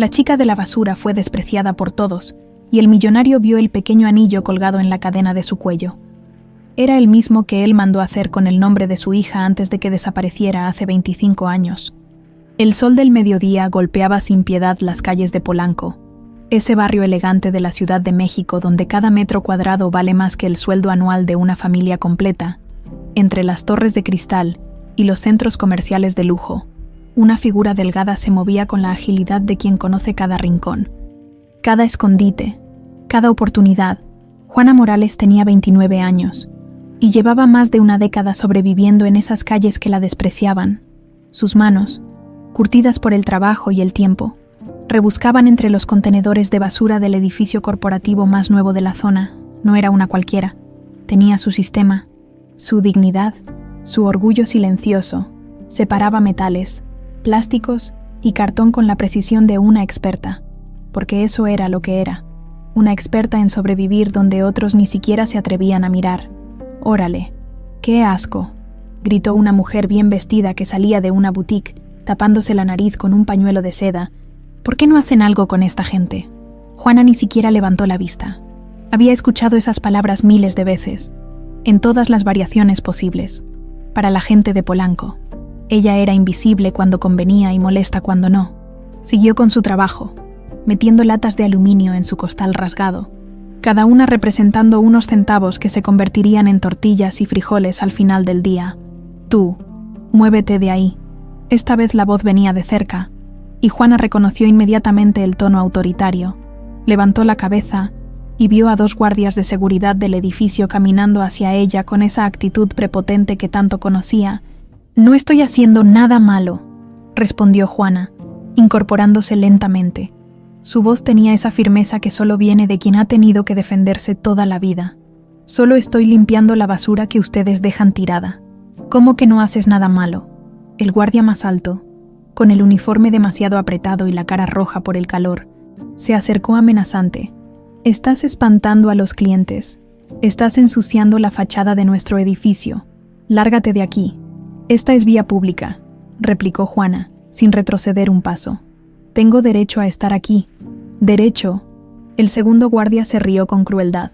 La chica de la basura fue despreciada por todos, y el millonario vio el pequeño anillo colgado en la cadena de su cuello. Era el mismo que él mandó hacer con el nombre de su hija antes de que desapareciera hace 25 años. El sol del mediodía golpeaba sin piedad las calles de Polanco, ese barrio elegante de la Ciudad de México donde cada metro cuadrado vale más que el sueldo anual de una familia completa. Entre las torres de cristal y los centros comerciales de lujo, una figura delgada se movía con la agilidad de quien conoce cada rincón, cada escondite, cada oportunidad. Juana Morales tenía 29 años y llevaba más de una década sobreviviendo en esas calles que la despreciaban. Sus manos, curtidas por el trabajo y el tiempo, rebuscaban entre los contenedores de basura del edificio corporativo más nuevo de la zona. No era una cualquiera. Tenía su sistema, su dignidad, su orgullo silencioso. Separaba metales, plásticos y cartón con la precisión de una experta, porque eso era lo que era, una experta en sobrevivir donde otros ni siquiera se atrevían a mirar. «Órale, qué asco», gritó una mujer bien vestida que salía de una boutique, tapándose la nariz con un pañuelo de seda. «¿Por qué no hacen algo con esta gente?». Juana ni siquiera levantó la vista. Había escuchado esas palabras miles de veces, en todas las variaciones posibles, para la gente de Polanco. Ella era invisible cuando convenía y molesta cuando no. Siguió con su trabajo, metiendo latas de aluminio en su costal rasgado, cada una representando unos centavos que se convertirían en tortillas y frijoles al final del día. «Tú, muévete de ahí». Esta vez la voz venía de cerca, y Juana reconoció inmediatamente el tono autoritario. Levantó la cabeza y vio a 2 guardias de seguridad del edificio caminando hacia ella con esa actitud prepotente que tanto conocía. «No estoy haciendo nada malo», respondió Juana, incorporándose lentamente. Su voz tenía esa firmeza que solo viene de quien ha tenido que defenderse toda la vida. «Solo estoy limpiando la basura que ustedes dejan tirada». «¿Cómo que no haces nada malo?». El guardia más alto, con el uniforme demasiado apretado y la cara roja por el calor, se acercó amenazante. «Estás espantando a los clientes. Estás ensuciando la fachada de nuestro edificio. Lárgate de aquí». «Esta es vía pública», replicó Juana, sin retroceder un paso. «Tengo derecho a estar aquí». «¿Derecho?». El segundo guardia se rió con crueldad.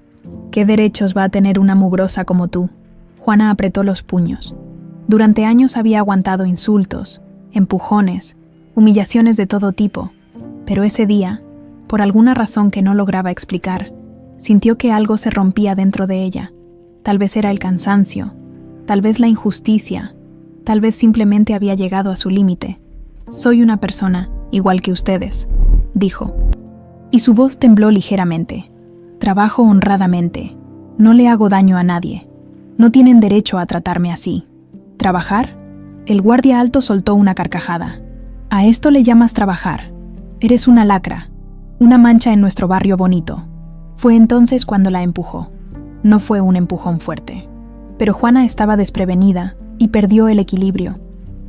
«¿Qué derechos va a tener una mugrosa como tú?». Juana apretó los puños. Durante años había aguantado insultos, empujones, humillaciones de todo tipo, pero ese día, por alguna razón que no lograba explicar, sintió que algo se rompía dentro de ella. Tal vez era el cansancio, tal vez la injusticia, tal vez simplemente había llegado a su límite. «Soy una persona, igual que ustedes», dijo, y su voz tembló ligeramente. «Trabajo honradamente. No le hago daño a nadie. No tienen derecho a tratarme así». «¿Trabajar?». El guardia alto soltó una carcajada. «¿A esto le llamas trabajar? Eres una lacra, una mancha en nuestro barrio bonito». Fue entonces cuando la empujó. No fue un empujón fuerte, pero Juana estaba desprevenida y perdió el equilibrio.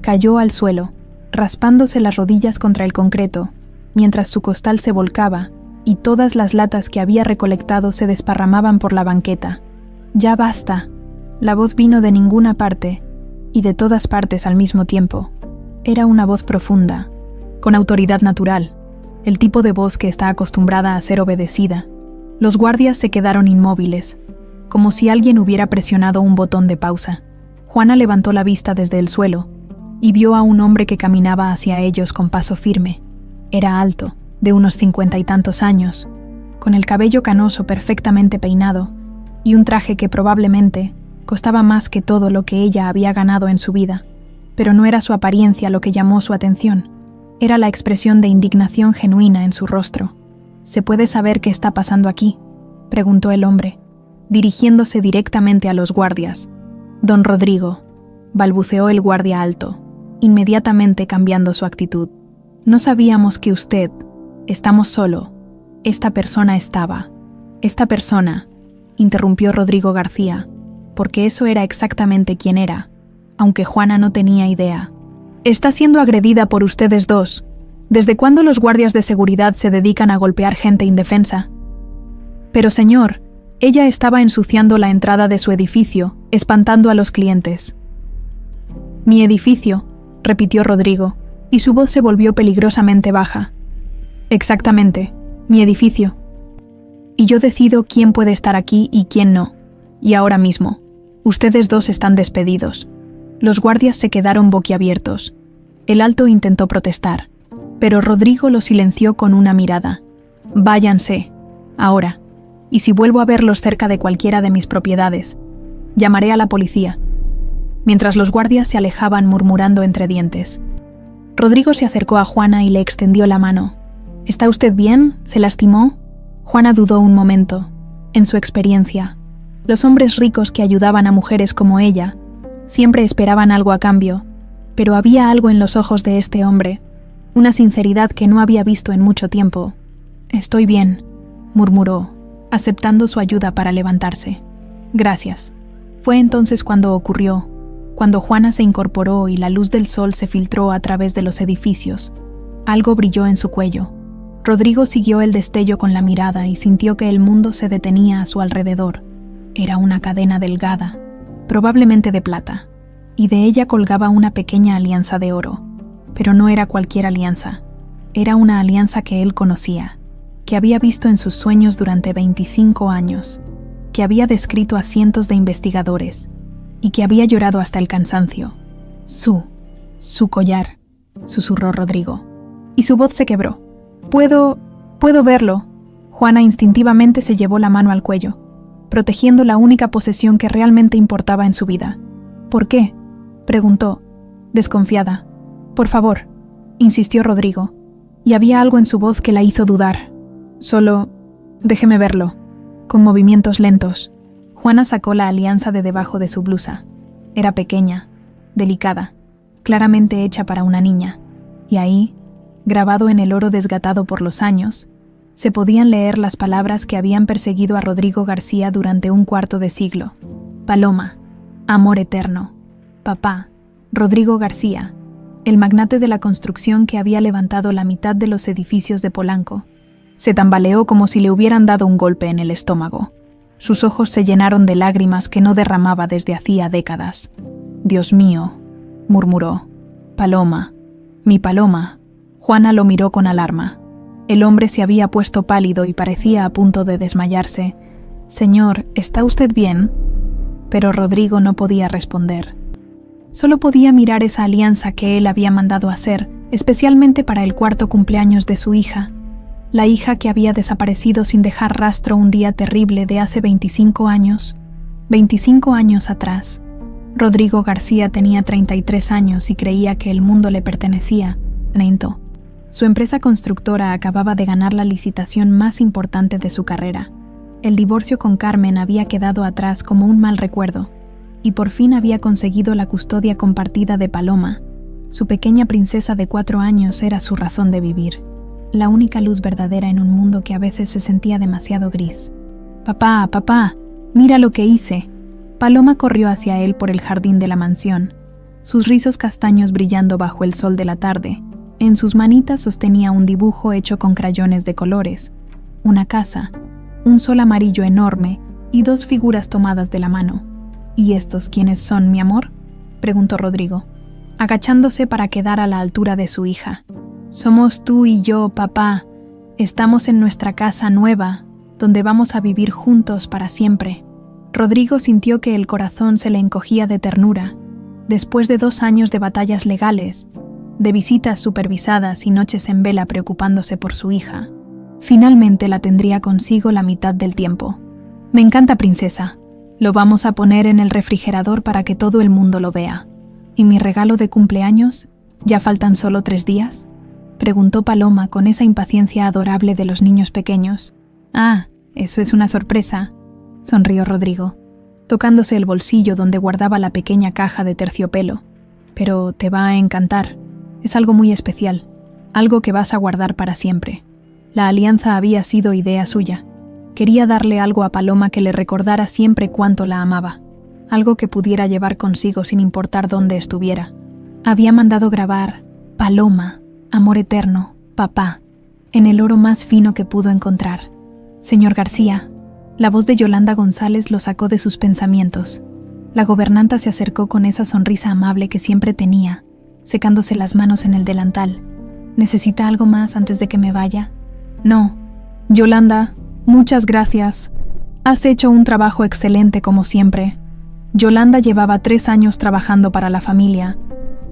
Cayó al suelo, raspándose las rodillas contra el concreto, mientras su costal se volcaba y todas las latas que había recolectado se desparramaban por la banqueta. «Ya basta». La voz vino de ninguna parte, y de todas partes al mismo tiempo. Era una voz profunda, con autoridad natural, el tipo de voz que está acostumbrada a ser obedecida. Los guardias se quedaron inmóviles, como si alguien hubiera presionado un botón de pausa. Juana levantó la vista desde el suelo y vio a un hombre que caminaba hacia ellos con paso firme. Era alto, de unos 50 y tantos años, con el cabello canoso perfectamente peinado y un traje que probablemente costaba más que todo lo que ella había ganado en su vida. Pero no era su apariencia lo que llamó su atención, era la expresión de indignación genuina en su rostro. «¿Se puede saber qué está pasando aquí?», preguntó el hombre, dirigiéndose directamente a los guardias. «Don Rodrigo», balbuceó el guardia alto, inmediatamente cambiando su actitud. «No sabíamos que usted... Estamos solo. Esta persona estaba». «Esta persona», interrumpió Rodrigo García, porque eso era exactamente quién era, aunque Juana no tenía idea. «Está siendo agredida por ustedes dos. ¿Desde cuándo los guardias de seguridad se dedican a golpear gente indefensa?». «Pero señor, ella estaba ensuciando la entrada de su edificio, espantando a los clientes». «Mi edificio», repitió Rodrigo, y su voz se volvió peligrosamente baja. Exactamente, mi edificio. Y yo decido quién puede estar aquí y quién no. Y ahora mismo, ustedes dos están despedidos. Los guardias se quedaron boquiabiertos. El alto intentó protestar, pero Rodrigo lo silenció con una mirada. Váyanse, ahora, y si vuelvo a verlos cerca de cualquiera de mis propiedades, llamaré a la policía. Mientras los guardias se alejaban murmurando entre dientes. Rodrigo se acercó a Juana y le extendió la mano. ¿Está usted bien? ¿Se lastimó? Juana dudó un momento. En su experiencia, los hombres ricos que ayudaban a mujeres como ella siempre esperaban algo a cambio, pero había algo en los ojos de este hombre, una sinceridad que no había visto en mucho tiempo. «Estoy bien», murmuró, aceptando su ayuda para levantarse. «Gracias». Fue entonces cuando ocurrió, cuando Juana se incorporó y la luz del sol se filtró a través de los edificios. Algo brilló en su cuello. Rodrigo siguió el destello con la mirada y sintió que el mundo se detenía a su alrededor. Era una cadena delgada, probablemente de plata, y de ella colgaba una pequeña alianza de oro. Pero no era cualquier alianza. Era una alianza que él conocía, que había visto en sus sueños durante 25 años, que había descrito a cientos de investigadores, y que había llorado hasta el cansancio. Su collar, susurró Rodrigo, y su voz se quebró. Puedo verlo. Juana instintivamente se llevó la mano al cuello, protegiendo la única posesión que realmente importaba en su vida. ¿Por qué?, preguntó, desconfiada. Por favor, insistió Rodrigo, y había algo en su voz que la hizo dudar. Solo, déjeme verlo. Con movimientos lentos, Juana sacó la alianza de debajo de su blusa. Era pequeña, delicada, claramente hecha para una niña, y ahí, grabado en el oro desgatado por los años, se podían leer las palabras que habían perseguido a Rodrigo García durante un cuarto de siglo. Paloma, amor eterno. Papá, Rodrigo García, el magnate de la construcción que había levantado la mitad de los edificios de Polanco. Se tambaleó como si le hubieran dado un golpe en el estómago. Sus ojos se llenaron de lágrimas que no derramaba desde hacía décadas. «Dios mío», murmuró. «Paloma, mi Paloma». Juana lo miró con alarma. El hombre se había puesto pálido y parecía a punto de desmayarse. «Señor, ¿está usted bien?». Pero Rodrigo no podía responder. Solo podía mirar esa alianza que él había mandado hacer, especialmente para el 4º cumpleaños de su hija. La hija que había desaparecido sin dejar rastro un día terrible de hace 25 años. 25 años atrás. Rodrigo García tenía 33 años y creía que el mundo le pertenecía. Lento. Su empresa constructora acababa de ganar la licitación más importante de su carrera. El divorcio con Carmen había quedado atrás como un mal recuerdo, y por fin había conseguido la custodia compartida de Paloma. Su pequeña princesa de 4 años era su razón de vivir, la única luz verdadera en un mundo que a veces se sentía demasiado gris. «Papá, papá, mira lo que hice». Paloma corrió hacia él por el jardín de la mansión, sus rizos castaños brillando bajo el sol de la tarde. En sus manitas sostenía un dibujo hecho con crayones de colores, una casa, un sol amarillo enorme y 2 figuras tomadas de la mano. «¿Y estos quiénes son, mi amor?», preguntó Rodrigo, agachándose para quedar a la altura de su hija. «Somos tú y yo, papá. Estamos en nuestra casa nueva, donde vamos a vivir juntos para siempre». Rodrigo sintió que el corazón se le encogía de ternura. Después de 2 años de batallas legales, de visitas supervisadas y noches en vela preocupándose por su hija, finalmente la tendría consigo la mitad del tiempo. «Me encanta, princesa. Lo vamos a poner en el refrigerador para que todo el mundo lo vea. ¿Y mi regalo de cumpleaños? ¿Ya faltan solo 3 días?» preguntó Paloma con esa impaciencia adorable de los niños pequeños. «Ah, eso es una sorpresa», sonrió Rodrigo, tocándose el bolsillo donde guardaba la pequeña caja de terciopelo. «Pero te va a encantar. Es algo muy especial, algo que vas a guardar para siempre». La alianza había sido idea suya. Quería darle algo a Paloma que le recordara siempre cuánto la amaba, algo que pudiera llevar consigo sin importar dónde estuviera. Había mandado grabar «Paloma, amor eterno, papá», en el oro más fino que pudo encontrar. «Señor García». La voz de Yolanda González lo sacó de sus pensamientos. La gobernanta se acercó con esa sonrisa amable que siempre tenía, secándose las manos en el delantal. «¿Necesita algo más antes de que me vaya?», No. Yolanda, muchas gracias. Has hecho un trabajo excelente como siempre. Yolanda llevaba 3 años trabajando para la familia.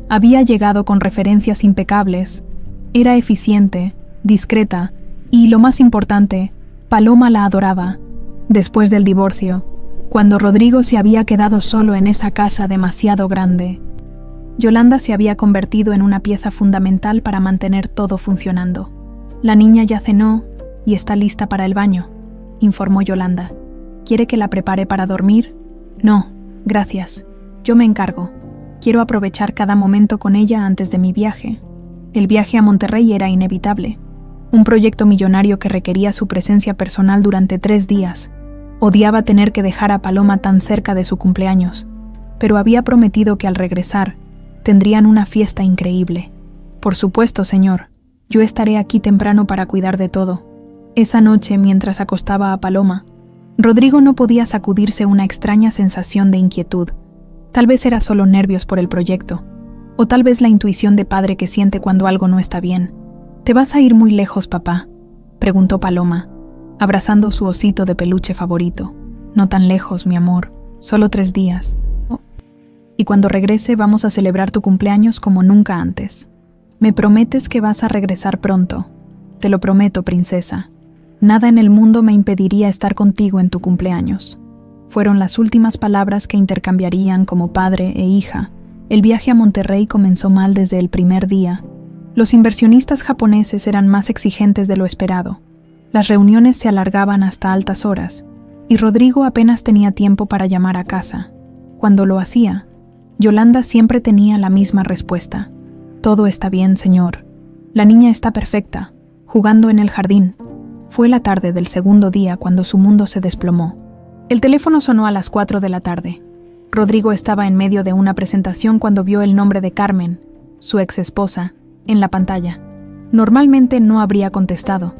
Había llegado con referencias impecables. Era eficiente, discreta y, lo más importante, Paloma la adoraba. Después del divorcio, cuando Rodrigo se había quedado solo en esa casa demasiado grande, Yolanda se había convertido en una pieza fundamental para mantener todo funcionando. La niña ya cenó y está lista para el baño, informó Yolanda. ¿Quiere que la prepare para dormir? No, gracias. Yo me encargo. Quiero aprovechar cada momento con ella antes de mi viaje. El viaje a Monterrey era inevitable. Un proyecto millonario que requería su presencia personal durante 3 días. Odiaba tener que dejar a Paloma tan cerca de su cumpleaños, pero había prometido que al regresar tendrían una fiesta increíble. Por supuesto, señor. Yo estaré aquí temprano para cuidar de todo. Esa noche, mientras acostaba a Paloma, Rodrigo no podía sacudirse una extraña sensación de inquietud. Tal vez era solo nervios por el proyecto, o tal vez la intuición de padre que siente cuando algo no está bien. ¿Te vas a ir muy lejos, papá?, preguntó Paloma, abrazando su osito de peluche favorito. No tan lejos, mi amor, solo 3 días. Y cuando regrese vamos a celebrar tu cumpleaños como nunca antes. Me prometes que vas a regresar pronto. Te lo prometo, princesa. Nada en el mundo me impediría estar contigo en tu cumpleaños. Fueron las últimas palabras que intercambiarían como padre e hija. El viaje a Monterrey comenzó mal desde el primer día. Los inversionistas japoneses eran más exigentes de lo esperado. Las reuniones se alargaban hasta altas horas, y Rodrigo apenas tenía tiempo para llamar a casa. Cuando lo hacía, Yolanda siempre tenía la misma respuesta. Todo está bien, señor. La niña está perfecta, jugando en el jardín. Fue la tarde del segundo día cuando su mundo se desplomó. El teléfono sonó a las 4 de la tarde. Rodrigo estaba en medio de una presentación cuando vio el nombre de Carmen, su ex-esposa, en la pantalla. Normalmente no habría contestado,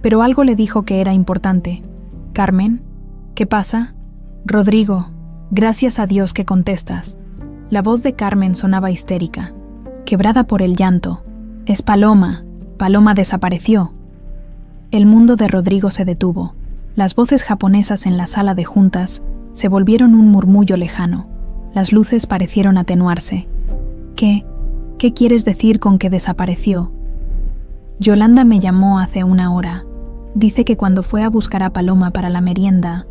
pero algo le dijo que era importante. «¿Carmen? ¿Qué pasa?» «Rodrigo, gracias a Dios que contestas». La voz de Carmen sonaba histérica, quebrada por el llanto. «Es Paloma. Paloma desapareció». El mundo de Rodrigo se detuvo. Las voces japonesas en la sala de juntas se volvieron un murmullo lejano. Las luces parecieron atenuarse. ¿Qué quieres decir con que desapareció?» «Yolanda me llamó hace 1 hora. Dice que cuando fue a buscar a Paloma para la merienda,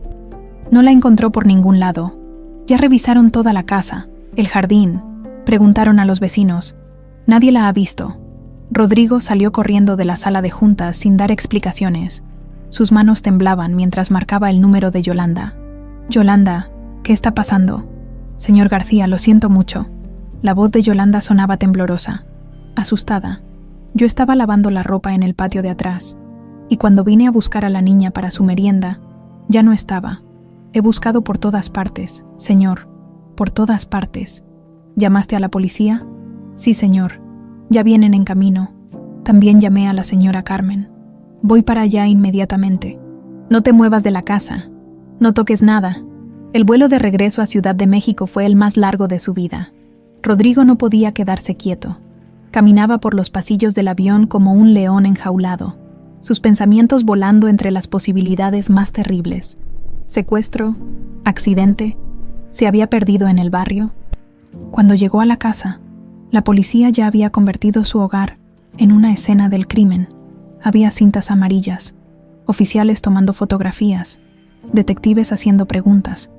no la encontró por ningún lado. Ya revisaron toda la casa, el jardín. Preguntaron a los vecinos. Nadie la ha visto». Rodrigo salió corriendo de la sala de juntas sin dar explicaciones. Sus manos temblaban mientras marcaba el número de Yolanda. «Yolanda, ¿qué está pasando?» «Señor García, lo siento mucho». La voz de Yolanda sonaba temblorosa, asustada. «Yo estaba lavando la ropa en el patio de atrás, y cuando vine a buscar a la niña para su merienda, ya no estaba. He buscado por todas partes, señor, por todas partes». «¿Llamaste a la policía?» «Sí, señor. Ya vienen en camino. También llamé a la señora Carmen. Voy para allá inmediatamente. No te muevas de la casa. No toques nada». El vuelo de regreso a Ciudad de México fue el más largo de su vida. Rodrigo no podía quedarse quieto. Caminaba por los pasillos del avión como un león enjaulado, sus pensamientos volando entre las posibilidades más terribles. ¿Secuestro? ¿Accidente? ¿Se había perdido en el barrio? Cuando llegó a la casa, la policía ya había convertido su hogar en una escena del crimen. Había cintas amarillas, oficiales tomando fotografías, detectives haciendo preguntas.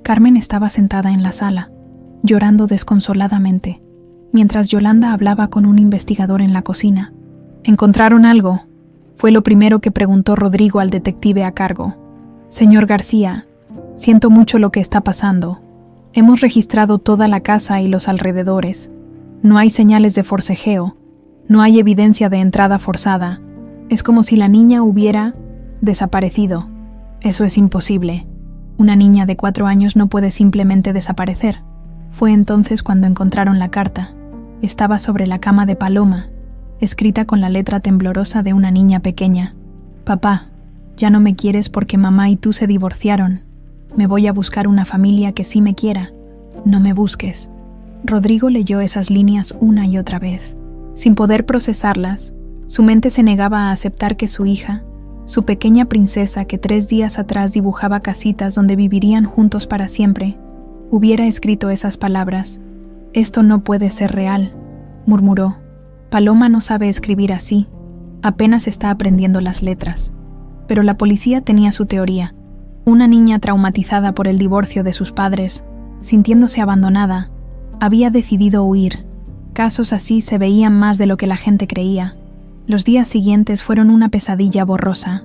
Carmen estaba sentada en la sala, llorando desconsoladamente, mientras Yolanda hablaba con un investigador en la cocina. «¿Encontraron algo?», fue lo primero que preguntó Rodrigo al detective a cargo. «Señor García, siento mucho lo que está pasando. Hemos registrado toda la casa y los alrededores. No hay señales de forcejeo, no hay evidencia de entrada forzada. Es como si la niña hubiera desaparecido. Eso es imposible. Una niña de 4 años no puede simplemente desaparecer». Fue entonces cuando encontraron la carta. Estaba sobre la cama de Paloma, escrita con la letra temblorosa de una niña pequeña. «Papá, ya no me quieres porque mamá y tú se divorciaron. Me voy a buscar una familia que sí me quiera. No me busques». Rodrigo leyó esas líneas una y otra vez. Sin poder procesarlas, Su mente se negaba a aceptar que su hija, su pequeña princesa que 3 días atrás dibujaba casitas donde vivirían juntos para siempre, hubiera escrito esas palabras. «Esto no puede ser real», murmuró. «Paloma no sabe escribir así. Apenas está aprendiendo las letras». Pero la policía tenía su teoría. Una niña traumatizada por el divorcio de sus padres, sintiéndose abandonada, había decidido huir. Casos así se veían más de lo que la gente creía. Los días siguientes fueron una pesadilla borrosa.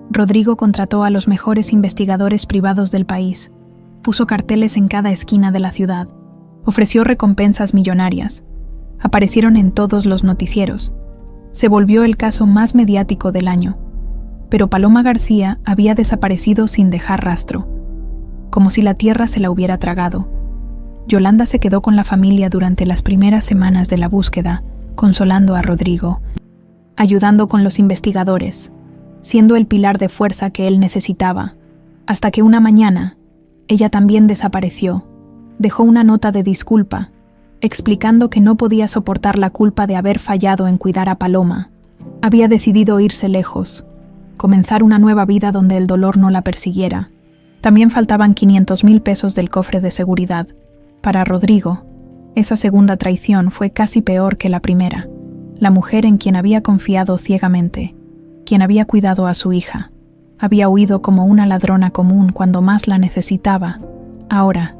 Rodrigo contrató a los mejores investigadores privados del país. Puso carteles en cada esquina de la ciudad. Ofreció recompensas millonarias. Aparecieron en todos los noticieros. Se volvió el caso más mediático del año. Pero Paloma García había desaparecido sin dejar rastro, como si la tierra se la hubiera tragado. Yolanda se quedó con la familia durante las primeras semanas de la búsqueda, consolando a Rodrigo, ayudando con los investigadores, siendo el pilar de fuerza que él necesitaba, hasta que una mañana, ella también desapareció. Dejó una nota de disculpa, explicando que no podía soportar la culpa de haber fallado en cuidar a Paloma. Había decidido irse lejos, comenzar una nueva vida donde el dolor no la persiguiera. También faltaban 500,000 pesos del cofre de seguridad. Para Rodrigo, esa segunda traición fue casi peor que la primera. La mujer en quien había confiado ciegamente, quien había cuidado a su hija, había huido como una ladrona común cuando más la necesitaba. Ahora,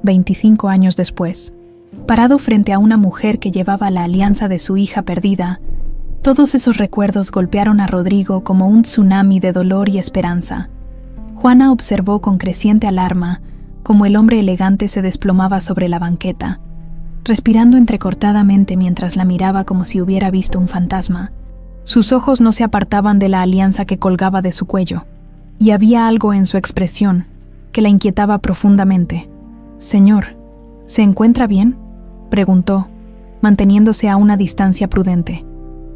25 años después, parado frente a una mujer que llevaba la alianza de su hija perdida, todos esos recuerdos golpearon a Rodrigo como un tsunami de dolor y esperanza. Juana observó con creciente alarma cómo el hombre elegante se desplomaba sobre la banqueta, respirando entrecortadamente mientras la miraba como si hubiera visto un fantasma. Sus ojos no se apartaban de la alianza que colgaba de su cuello, y había algo en su expresión que la inquietaba profundamente. «Señor, ¿se encuentra bien?», preguntó, manteniéndose a una distancia prudente.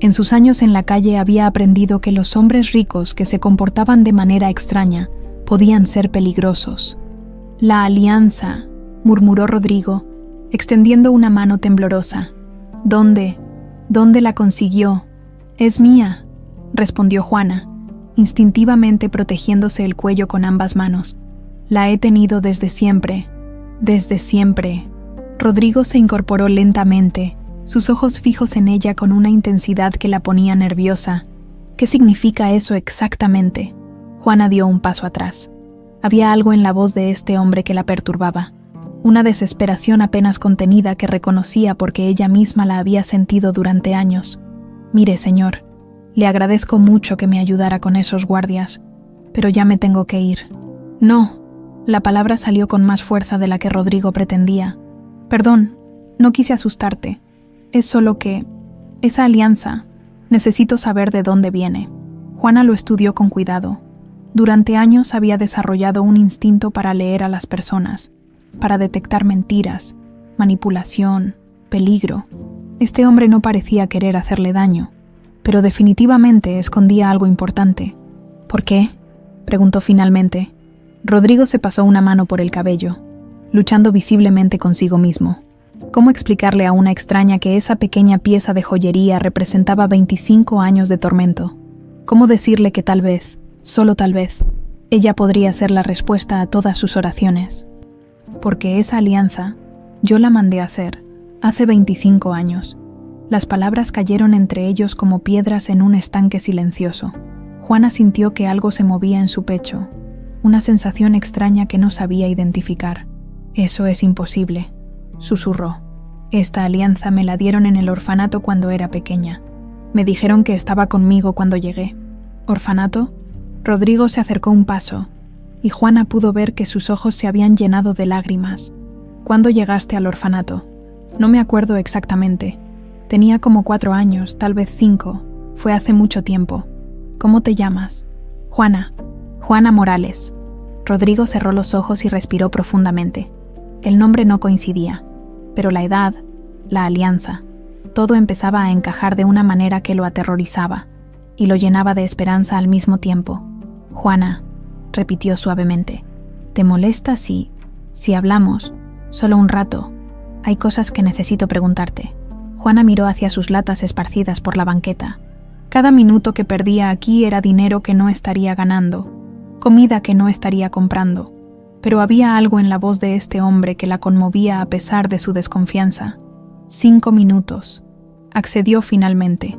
En sus años en la calle había aprendido que los hombres ricos que se comportaban de manera extraña podían ser peligrosos. «La alianza», murmuró Rodrigo, extendiendo una mano temblorosa. «¿Dónde? ¿Dónde la consiguió?» «Es mía», respondió Juana, instintivamente protegiéndose el cuello con ambas manos. «La he tenido desde siempre, desde siempre». Rodrigo se incorporó lentamente, sus ojos fijos en ella con una intensidad que la ponía nerviosa. «¿Qué significa eso exactamente?». Juana dio un paso atrás. Había algo en la voz de este hombre que la perturbaba, una desesperación apenas contenida que reconocía porque ella misma la había sentido durante años. «Mire, señor, le agradezco mucho que me ayudara con esos guardias, pero ya me tengo que ir». «No», la palabra salió con más fuerza de la que Rodrigo pretendía. «Perdón, no quise asustarte. Es solo que, esa alianza, necesito saber de dónde viene». Juana lo estudió con cuidado. Durante años había desarrollado un instinto para leer a las personas, para detectar mentiras, manipulación, peligro. Este hombre no parecía querer hacerle daño, pero definitivamente escondía algo importante. «¿Por qué?», preguntó finalmente. Rodrigo se pasó una mano por el cabello, luchando visiblemente consigo mismo. ¿Cómo explicarle a una extraña que esa pequeña pieza de joyería representaba 25 años de tormento? ¿Cómo decirle que tal vez, solo tal vez, ella podría ser la respuesta a todas sus oraciones? «Porque esa alianza, yo la mandé a hacer, hace 25 años». Las palabras cayeron entre ellos como piedras en un estanque silencioso. Juana sintió que algo se movía en su pecho, una sensación extraña que no sabía identificar. «Eso es imposible», susurró. «Esta alianza me la dieron en el orfanato cuando era pequeña. Me dijeron que estaba conmigo cuando llegué». «¿Orfanato?». Rodrigo se acercó un paso, y Juana pudo ver que sus ojos se habían llenado de lágrimas. «¿Cuándo llegaste al orfanato?». «No me acuerdo exactamente. Tenía como 4 años, tal vez 5. Fue hace mucho tiempo». «¿Cómo te llamas?». «Juana. Juana Morales». Rodrigo cerró los ojos y respiró profundamente. El nombre no coincidía, pero la edad, la alianza, todo empezaba a encajar de una manera que lo aterrorizaba y lo llenaba de esperanza al mismo tiempo. «Juana», repitió suavemente, «¿te molesta si hablamos, solo un rato? Hay cosas que necesito preguntarte». Juana miró hacia sus latas esparcidas por la banqueta. Cada minuto que perdía aquí era dinero que no estaría ganando, comida que no estaría comprando. Pero había algo en la voz de este hombre que la conmovía a pesar de su desconfianza. 5 minutos. Accedió finalmente,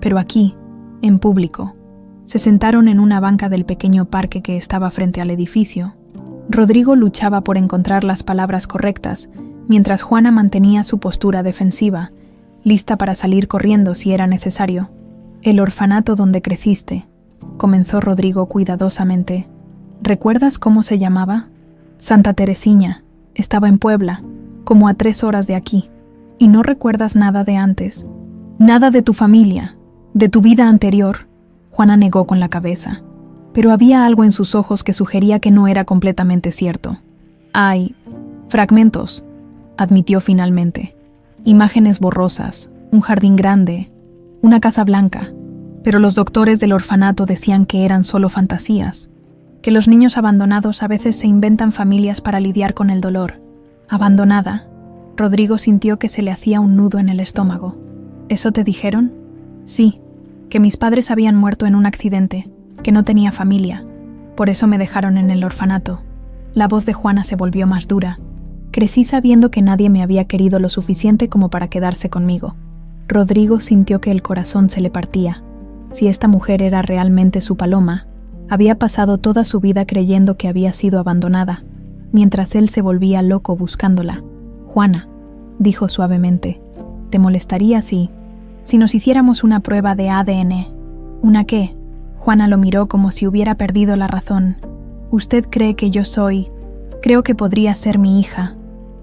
pero aquí, en público. Se sentaron en una banca del pequeño parque que estaba frente al edificio. Rodrigo luchaba por encontrar las palabras correctas, mientras Juana mantenía su postura defensiva, lista para salir corriendo si era necesario. «El orfanato donde creciste», comenzó Rodrigo cuidadosamente. «¿Recuerdas cómo se llamaba?» «Santa Teresiña. Estaba en Puebla, como a 3 horas de aquí. ¿Y no recuerdas nada de antes? Nada de tu familia, de tu vida anterior». Juana negó con la cabeza, pero había algo en sus ojos que sugería que no era completamente cierto. «Hay fragmentos», admitió finalmente. «Imágenes borrosas, un jardín grande, una casa blanca. Pero los doctores del orfanato decían que eran solo fantasías, que los niños abandonados a veces se inventan familias para lidiar con el dolor». «¿Abandonada?» Rodrigo sintió que se le hacía un nudo en el estómago. «¿Eso te dijeron?» «Sí, que mis padres habían muerto en un accidente, que no tenía familia. Por eso me dejaron en el orfanato». La voz de Juana se volvió más dura. «Crecí sabiendo que nadie me había querido lo suficiente como para quedarse conmigo». Rodrigo sintió que el corazón se le partía. Si esta mujer era realmente su Paloma, había pasado toda su vida creyendo que había sido abandonada, mientras él se volvía loco buscándola. «Juana», dijo suavemente, «¿te molestaría si nos hiciéramos una prueba de ADN?» «¿Una qué?» Juana lo miró como si hubiera perdido la razón. «¿Usted cree que yo soy? Creo que podría ser mi hija».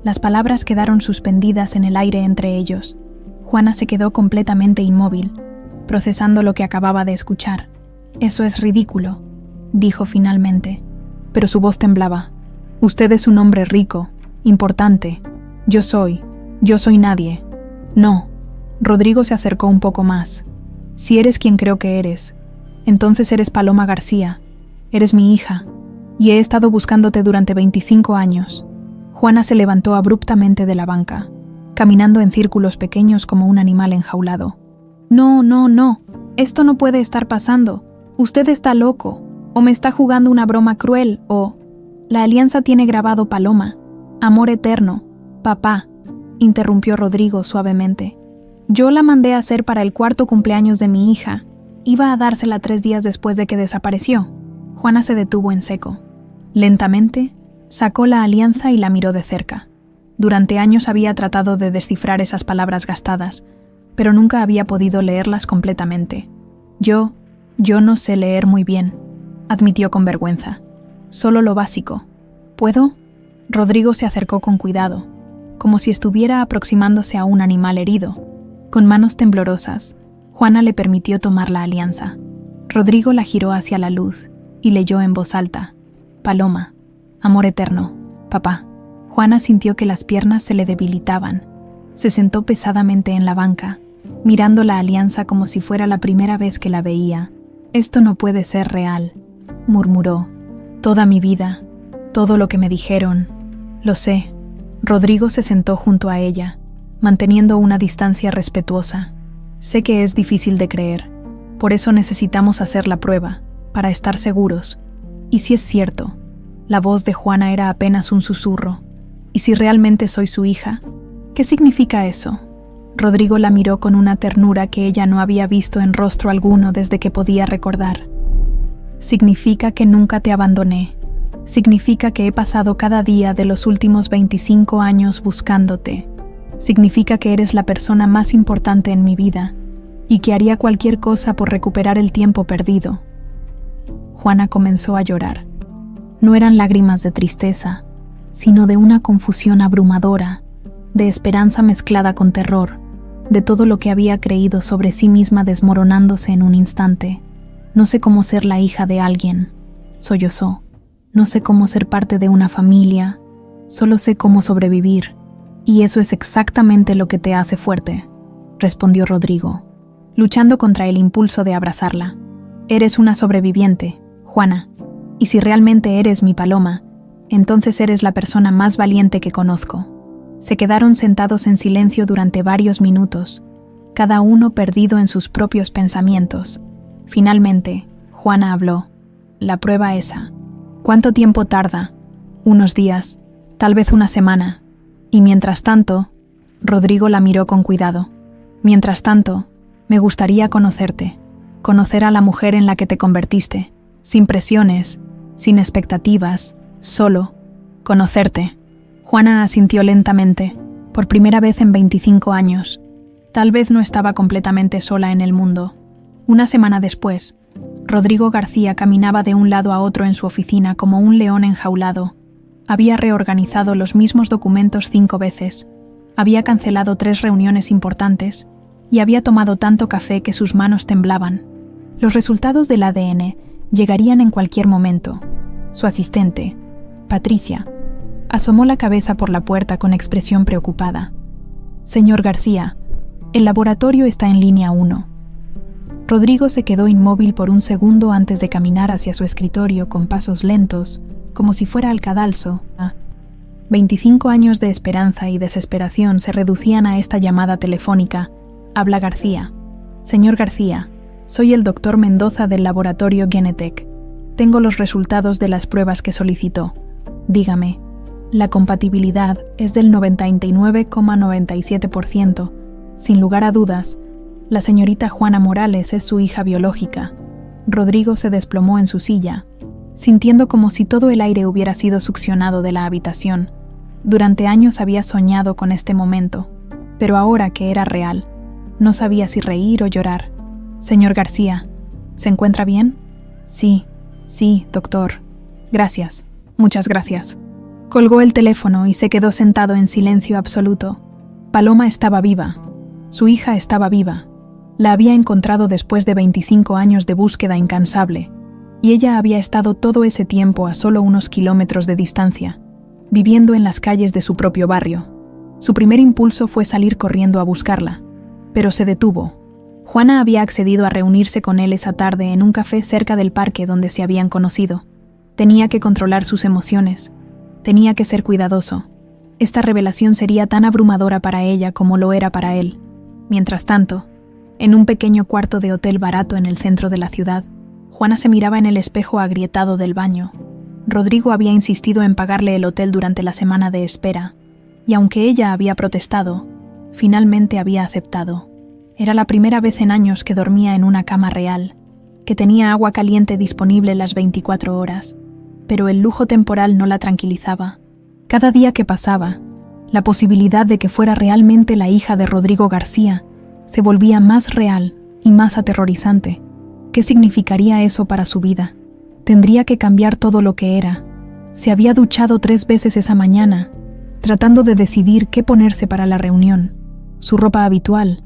Las palabras quedaron suspendidas en el aire entre ellos. Juana se quedó completamente inmóvil, procesando lo que acababa de escuchar. «Eso es ridículo», dijo finalmente, pero su voz temblaba. «Usted es un hombre rico, importante. Yo soy nadie». «No». Rodrigo se acercó un poco más. «Si eres quien creo que eres, entonces eres Paloma García. Eres mi hija, y he estado buscándote durante 25 años». Juana se levantó abruptamente de la banca, caminando en círculos pequeños como un animal enjaulado. «No, no, no. Esto no puede estar pasando. Usted está loco, o me está jugando una broma cruel, o... La alianza tiene grabado Paloma. Amor eterno. Papá», interrumpió Rodrigo suavemente. «Yo la mandé a hacer para el 4º cumpleaños de mi hija. Iba a dársela 3 días después de que desapareció». Juana se detuvo en seco. Lentamente, sacó la alianza y la miró de cerca. Durante años había tratado de descifrar esas palabras gastadas, pero nunca había podido leerlas completamente. Yo no sé leer muy bien», admitió con vergüenza. «Solo lo básico. ¿Puedo?» Rodrigo se acercó con cuidado, como si estuviera aproximándose a un animal herido. Con manos temblorosas, Juana le permitió tomar la alianza. Rodrigo la giró hacia la luz y leyó en voz alta: «Paloma, amor eterno, papá». Juana sintió que las piernas se le debilitaban. Se sentó pesadamente en la banca, mirando la alianza como si fuera la primera vez que la veía. «Esto no puede ser real», murmuró. «Toda mi vida, todo lo que me dijeron, lo sé». Rodrigo se sentó junto a ella, manteniendo una distancia respetuosa. «Sé que es difícil de creer, por eso necesitamos hacer la prueba, para estar seguros. Y si es cierto», la voz de Juana era apenas un susurro, «¿y si realmente soy su hija? ¿Qué significa eso?» Rodrigo la miró con una ternura que ella no había visto en rostro alguno desde que podía recordar. «Significa que nunca te abandoné. Significa que he pasado cada día de los últimos 25 años buscándote. Significa que eres la persona más importante en mi vida y que haría cualquier cosa por recuperar el tiempo perdido». Juana comenzó a llorar. No eran lágrimas de tristeza, sino de una confusión abrumadora, de esperanza mezclada con terror, de todo lo que había creído sobre sí misma desmoronándose en un instante. «No sé cómo ser la hija de alguien», sollozó. «No sé cómo ser parte de una familia, solo sé cómo sobrevivir. Y eso es exactamente lo que te hace fuerte», respondió Rodrigo, luchando contra el impulso de abrazarla. «Eres una sobreviviente, Juana, y si realmente eres mi Paloma, entonces eres la persona más valiente que conozco». Se quedaron sentados en silencio durante varios minutos, cada uno perdido en sus propios pensamientos. Finalmente, Juana habló. La prueba esa. ¿Cuánto tiempo tarda? Unos días, tal vez una semana. Y mientras tanto, Rodrigo la miró con cuidado. Mientras tanto, me gustaría conocerte, conocer a la mujer en la que te convertiste, sin presiones, sin expectativas, solo conocerte. Juana asintió lentamente, por primera vez en 25 años. Tal vez no estaba completamente sola en el mundo. Una semana después, Rodrigo García caminaba de un lado a otro en su oficina como un león enjaulado. Había reorganizado los mismos documentos 5 veces, había cancelado 3 reuniones importantes y había tomado tanto café que sus manos temblaban. Los resultados del ADN llegarían en cualquier momento. Su asistente, Patricia, asomó la cabeza por la puerta con expresión preocupada. «Señor García, el laboratorio está en línea 1». Rodrigo se quedó inmóvil por un segundo antes de caminar hacia su escritorio con pasos lentos, como si fuera al cadalso. 25 años de esperanza y desesperación se reducían a esta llamada telefónica. «Habla García». «Señor García, soy el doctor Mendoza del laboratorio Genetec. Tengo los resultados de las pruebas que solicitó. Dígame». La compatibilidad es del 99,97%. Sin lugar a dudas, la señorita Juana Morales es su hija biológica. Rodrigo se desplomó en su silla, sintiendo como si todo el aire hubiera sido succionado de la habitación. Durante años había soñado con este momento, pero ahora que era real, no sabía si reír o llorar. «Señor García, ¿se encuentra bien?» Sí, doctor. Gracias, muchas gracias». Colgó el teléfono y se quedó sentado en silencio absoluto. Paloma estaba viva. Su hija estaba viva. La había encontrado después de 25 años de búsqueda incansable, y ella había estado todo ese tiempo a solo unos kilómetros de distancia, viviendo en las calles de su propio barrio. Su primer impulso fue salir corriendo a buscarla, pero se detuvo. Juana había accedido a reunirse con él esa tarde en un café cerca del parque donde se habían conocido. Tenía que controlar sus emociones. Tenía que ser cuidadoso. Esta revelación sería tan abrumadora para ella como lo era para él. Mientras tanto, en un pequeño cuarto de hotel barato en el centro de la ciudad, Juana se miraba en el espejo agrietado del baño. Rodrigo había insistido en pagarle el hotel durante la semana de espera, y aunque ella había protestado, finalmente había aceptado. Era la primera vez en años que dormía en una cama real, que tenía agua caliente disponible las 24 horas, pero el lujo temporal no la tranquilizaba. Cada día que pasaba, la posibilidad de que fuera realmente la hija de Rodrigo García se volvía más real y más aterrorizante. ¿Qué significaría eso para su vida? Tendría que cambiar todo lo que era. Se había duchado 3 veces esa mañana, tratando de decidir qué ponerse para la reunión. Su ropa habitual,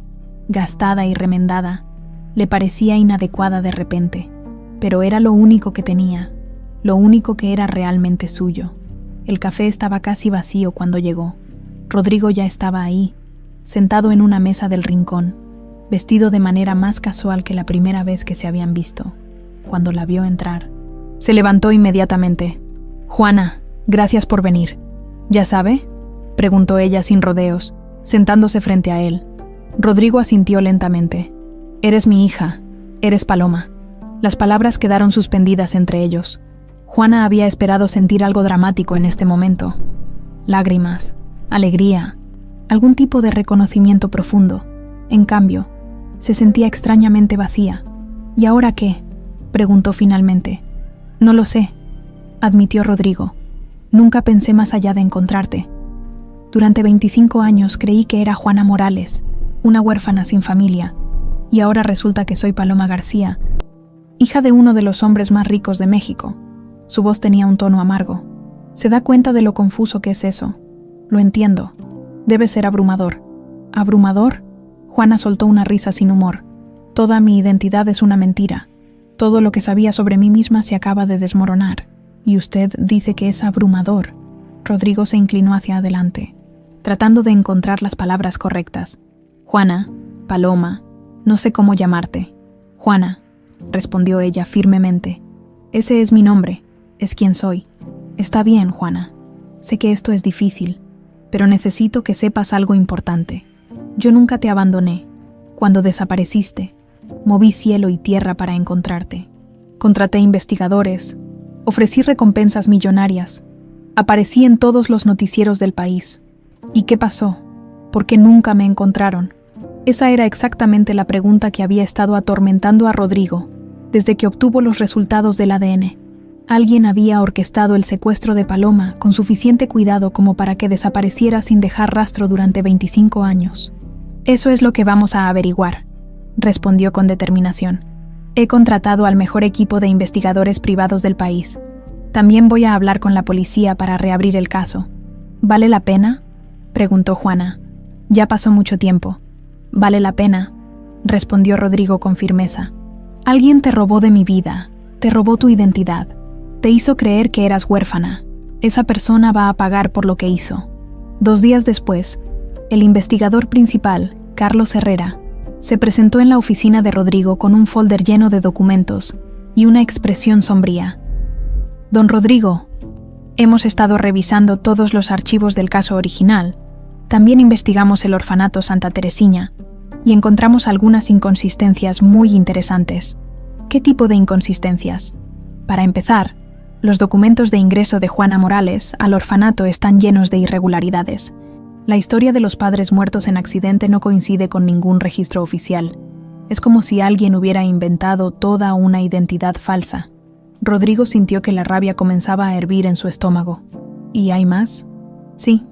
gastada y remendada, le parecía inadecuada de repente, pero era lo único que tenía, lo único que era realmente suyo. El café estaba casi vacío cuando llegó. Rodrigo ya estaba ahí, sentado en una mesa del rincón, vestido de manera más casual que la primera vez que se habían visto, cuando la vio entrar. Se levantó inmediatamente. «Juana, gracias por venir. ¿Ya sabe?», preguntó ella sin rodeos, sentándose frente a él. Rodrigo asintió lentamente. «Eres mi hija, eres Paloma». Las palabras quedaron suspendidas entre ellos. Juana había esperado sentir algo dramático en este momento. Lágrimas, alegría, algún tipo de reconocimiento profundo. En cambio, se sentía extrañamente vacía. «¿Y ahora qué?», preguntó finalmente. «No lo sé», admitió Rodrigo. «Nunca pensé más allá de encontrarte. Durante 25 años creí que era Juana Morales, una huérfana sin familia, y ahora resulta que soy Paloma García, hija de uno de los hombres más ricos de México». Su voz tenía un tono amargo. «¿Se da cuenta de lo confuso que es eso? Lo entiendo. Debe ser abrumador». «¿Abrumador?», Juana soltó una risa sin humor. «Toda mi identidad es una mentira. Todo lo que sabía sobre mí misma se acaba de desmoronar. Y usted dice que es abrumador». Rodrigo se inclinó hacia adelante, tratando de encontrar las palabras correctas. «Juana, Paloma, no sé cómo llamarte». «Juana», respondió ella firmemente. «Ese es mi nombre. Es quien soy. Está bien, Juana. Sé que esto es difícil, pero necesito que sepas algo importante. Yo nunca te abandoné. cuando desapareciste, moví cielo y tierra para encontrarte. Contraté investigadores, ofrecí recompensas millonarias, aparecí en todos los noticieros del país. ¿Y qué pasó? ¿Por qué nunca me encontraron? Esa era exactamente la pregunta que había estado atormentando a Rodrigo desde que obtuvo los resultados del ADN. Alguien había orquestado el secuestro de Paloma con suficiente cuidado como para que desapareciera sin dejar rastro durante 25 años. Eso es lo que vamos a averiguar, respondió con determinación. He contratado al mejor equipo de investigadores privados del país. También voy a hablar con la policía para reabrir el caso. ¿Vale la pena?, preguntó Juana. Ya pasó mucho tiempo. «Vale la pena», respondió Rodrigo con firmeza. «Alguien te robó de mi vida, te robó tu identidad, te hizo creer que eras huérfana. Esa persona va a pagar por lo que hizo». 2 días después, el investigador principal, Carlos Herrera, se presentó en la oficina de Rodrigo con un folder lleno de documentos y una expresión sombría. «Don Rodrigo, hemos estado revisando todos los archivos del caso original. También investigamos el orfanato Santa Teresina y encontramos algunas inconsistencias muy interesantes». ¿Qué tipo de inconsistencias? Para empezar, los documentos de ingreso de Juana Morales al orfanato están llenos de irregularidades. La historia de los padres muertos en accidente no coincide con ningún registro oficial. Es como si alguien hubiera inventado toda una identidad falsa. Rodrigo sintió que la rabia comenzaba a hervir en su estómago. ¿Y hay más? Sí.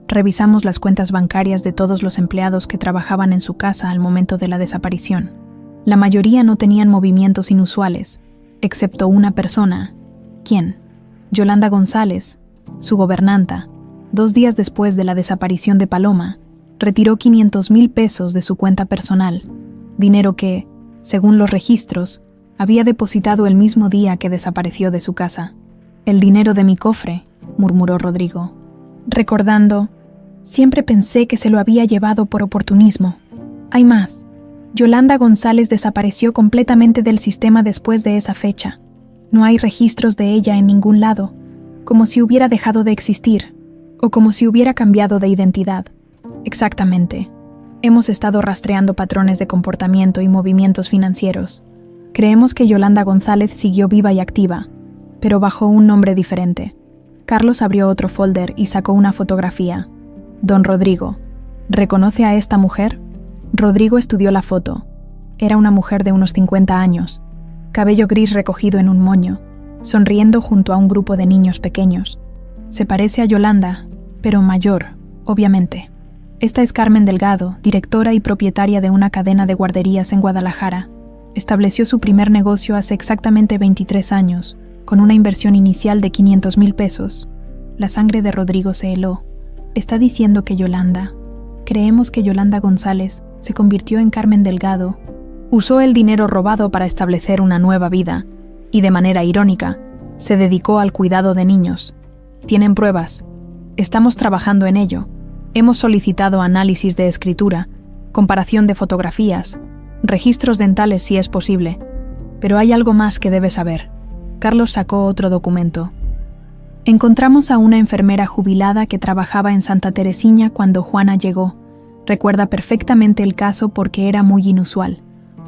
Revisamos las cuentas bancarias de todos los empleados que trabajaban en su casa al momento de la desaparición. La mayoría no tenían movimientos inusuales, excepto una persona. ¿Quién? Yolanda González, su gobernanta. 2 días después de la desaparición de Paloma, retiró 500,000 pesos de su cuenta personal, dinero que, según los registros, había depositado el mismo día que desapareció de su casa. «El dinero de mi cofre», murmuró Rodrigo, recordando: «Siempre pensé que se lo había llevado por oportunismo. Hay más. Yolanda González desapareció completamente del sistema después de esa fecha. No hay registros de ella en ningún lado, como si hubiera dejado de existir, o como si hubiera cambiado de identidad». Exactamente. Hemos estado rastreando patrones de comportamiento y movimientos financieros. Creemos que Yolanda González siguió viva y activa, pero bajo un nombre diferente. Carlos abrió otro folder y sacó una fotografía. «Don Rodrigo, ¿reconoce a esta mujer?». Rodrigo estudió la foto. Era una mujer de unos 50 años, cabello gris recogido en un moño, sonriendo junto a un grupo de niños pequeños. Se parece a Yolanda, pero mayor, obviamente. Esta es Carmen Delgado, directora y propietaria de una cadena de guarderías en Guadalajara. Estableció su primer negocio hace exactamente 23 años, con una inversión inicial de 500,000 pesos. La sangre de Rodrigo se heló. Está diciendo que Yolanda, creemos que Yolanda González se convirtió en Carmen Delgado, usó el dinero robado para establecer una nueva vida y, de manera irónica, se dedicó al cuidado de niños. Tienen pruebas. Estamos trabajando en ello. Hemos solicitado análisis de escritura, comparación de fotografías, registros dentales si es posible. Pero hay algo más que debes saber. Carlos sacó otro documento. Encontramos a una enfermera jubilada que trabajaba en Santa Teresina cuando Juana llegó. Recuerda perfectamente el caso porque era muy inusual.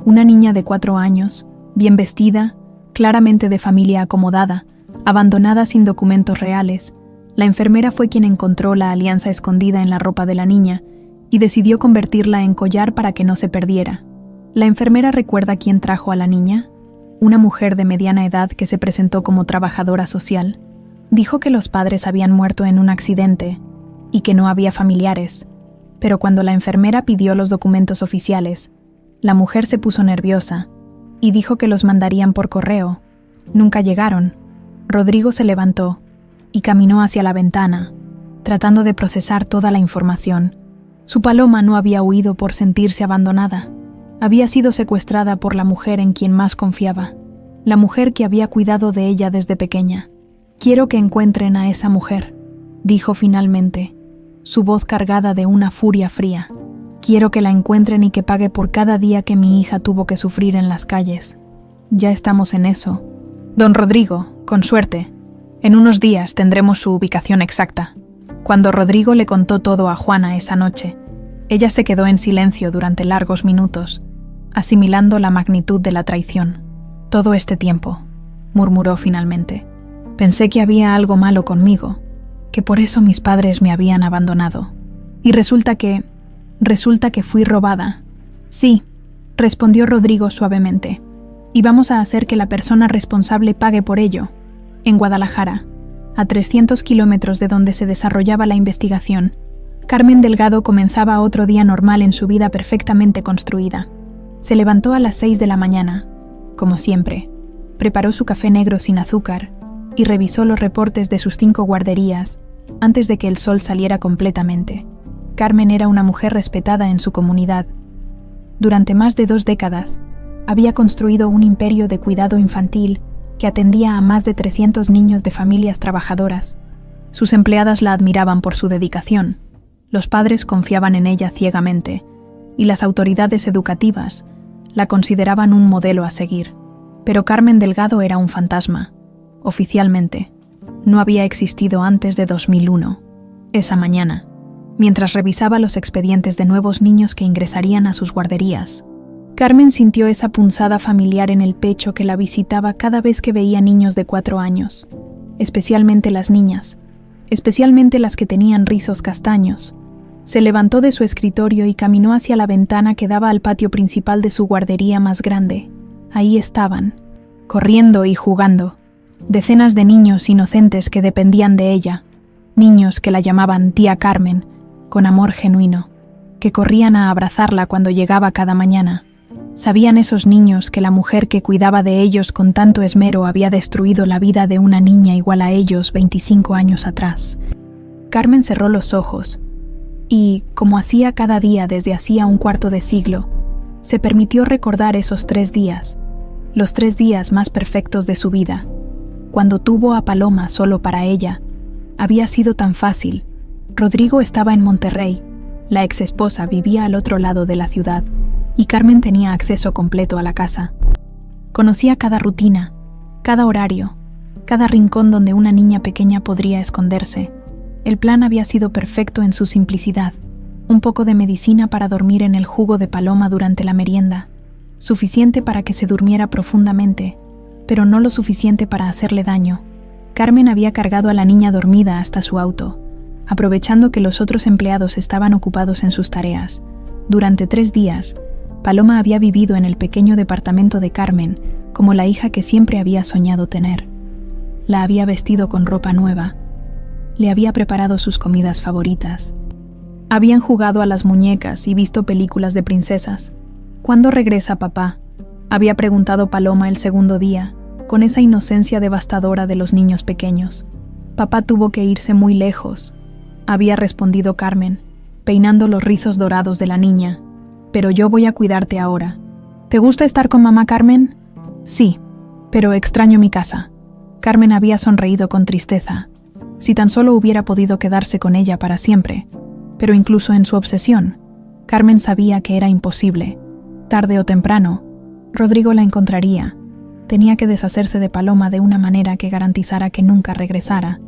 Una niña de 4 años, bien vestida, claramente de familia acomodada, abandonada sin documentos reales. La enfermera fue quien encontró la alianza escondida en la ropa de la niña y decidió convertirla en collar para que no se perdiera. ¿La enfermera recuerda quién trajo a la niña? Una mujer de mediana edad que se presentó como trabajadora social. Dijo que los padres habían muerto en un accidente y que no había familiares, pero cuando la enfermera pidió los documentos oficiales, la mujer se puso nerviosa y dijo que los mandarían por correo. Nunca llegaron. Rodrigo se levantó y caminó hacia la ventana, tratando de procesar toda la información. Su Paloma no había huido por sentirse abandonada. Había sido secuestrada por la mujer en quien más confiaba, la mujer que había cuidado de ella desde pequeña. «Quiero que encuentren a esa mujer», dijo finalmente, su voz cargada de una furia fría. «Quiero que la encuentren y que pague por cada día que mi hija tuvo que sufrir en las calles. Ya estamos en eso. Don Rodrigo, con suerte, en unos días tendremos su ubicación exacta». Cuando Rodrigo le contó todo a Juana esa noche, Ella se quedó en silencio durante largos minutos, asimilando la magnitud de la traición. Todo este tiempo, murmuró finalmente, pensé que había algo malo conmigo, que por eso mis padres me habían abandonado. Y resulta que fui robada. Sí, respondió Rodrigo suavemente. Y vamos a hacer que la persona responsable pague por ello. En Guadalajara, a 300 kilómetros de donde se desarrollaba la investigación, Carmen Delgado comenzaba otro día normal en su vida perfectamente construida. Se levantó a las 6 de la mañana, como siempre, preparó su café negro sin azúcar y revisó los reportes de sus 5 guarderías antes de que el sol saliera completamente. Carmen era una mujer respetada en su comunidad. Durante más de 2 décadas, había construido un imperio de cuidado infantil que atendía a más de 300 niños de familias trabajadoras. Sus empleadas la admiraban por su dedicación, los padres confiaban en ella ciegamente, y las autoridades educativas la consideraban un modelo a seguir. Pero Carmen Delgado era un fantasma. Oficialmente, no había existido antes de 2001. Esa mañana, mientras revisaba los expedientes de nuevos niños que ingresarían a sus guarderías, Carmen sintió esa punzada familiar en el pecho que la visitaba cada vez que veía niños de 4 años, especialmente las niñas, especialmente las que tenían rizos castaños. Se levantó de su escritorio y caminó hacia la ventana que daba al patio principal de su guardería más grande. Ahí estaban, corriendo y jugando, decenas de niños inocentes que dependían de ella, niños que la llamaban tía Carmen, con amor genuino, que corrían a abrazarla cuando llegaba cada mañana. Sabían esos niños que la mujer que cuidaba de ellos con tanto esmero había destruido la vida de una niña igual a ellos 25 años atrás. Carmen cerró los ojos y, como hacía cada día desde hacía un cuarto de siglo, se permitió recordar esos 3 días, los 3 días más perfectos de su vida. Cuando tuvo a Paloma solo para ella, había sido tan fácil. Rodrigo estaba en Monterrey, la exesposa vivía al otro lado de la ciudad, y Carmen tenía acceso completo a la casa. Conocía cada rutina, cada horario, cada rincón donde una niña pequeña podría esconderse. El plan había sido perfecto en su simplicidad. Un poco de medicina para dormir en el jugo de Paloma durante la merienda, suficiente para que se durmiera profundamente, pero no lo suficiente para hacerle daño. Carmen había cargado a la niña dormida hasta su auto, aprovechando que los otros empleados estaban ocupados en sus tareas. Durante 3 días, Paloma había vivido en el pequeño departamento de Carmen como la hija que siempre había soñado tener. La había vestido con ropa nueva, le había preparado sus comidas favoritas. Habían jugado a las muñecas y visto películas de princesas. ¿Cuándo regresa papá?, había preguntado Paloma el segundo día, con esa inocencia devastadora de los niños pequeños. Papá tuvo que irse muy lejos, había respondido Carmen, peinando los rizos dorados de la niña. Pero yo voy a cuidarte ahora. ¿Te gusta estar con mamá, Carmen? Sí, pero extraño mi casa. Carmen había sonreído con tristeza. Si tan solo hubiera podido quedarse con ella para siempre. Pero incluso en su obsesión, Carmen sabía que era imposible. Tarde o temprano, Rodrigo la encontraría. Tenía que deshacerse de Paloma de una manera que garantizara que nunca regresara,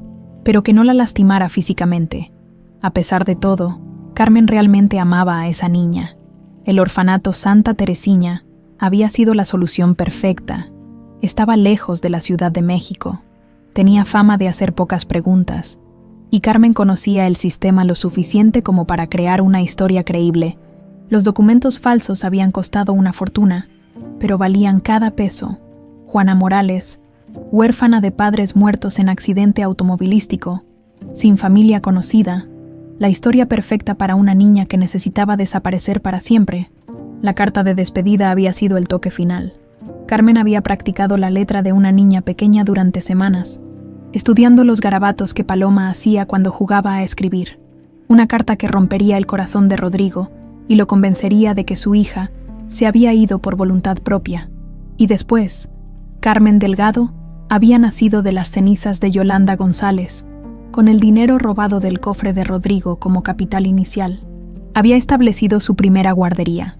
pero que no la lastimara físicamente. A pesar de todo, Carmen realmente amaba a esa niña. El orfanato Santa Teresina había sido la solución perfecta. Estaba lejos de la Ciudad de México. Tenía fama de hacer pocas preguntas, y Carmen conocía el sistema lo suficiente como para crear una historia creíble. Los documentos falsos habían costado una fortuna, pero valían cada peso. Juana Morales, huérfana de padres muertos en accidente automovilístico, sin familia conocida, la historia perfecta para una niña que necesitaba desaparecer para siempre. La carta de despedida había sido el toque final. Carmen había practicado la letra de una niña pequeña durante semanas, estudiando los garabatos que Paloma hacía cuando jugaba a escribir. Una carta que rompería el corazón de Rodrigo y lo convencería de que su hija se había ido por voluntad propia. Y después, Carmen Delgado había nacido de las cenizas de Yolanda González, con el dinero robado del cofre de Rodrigo como capital inicial. Había establecido su primera guardería.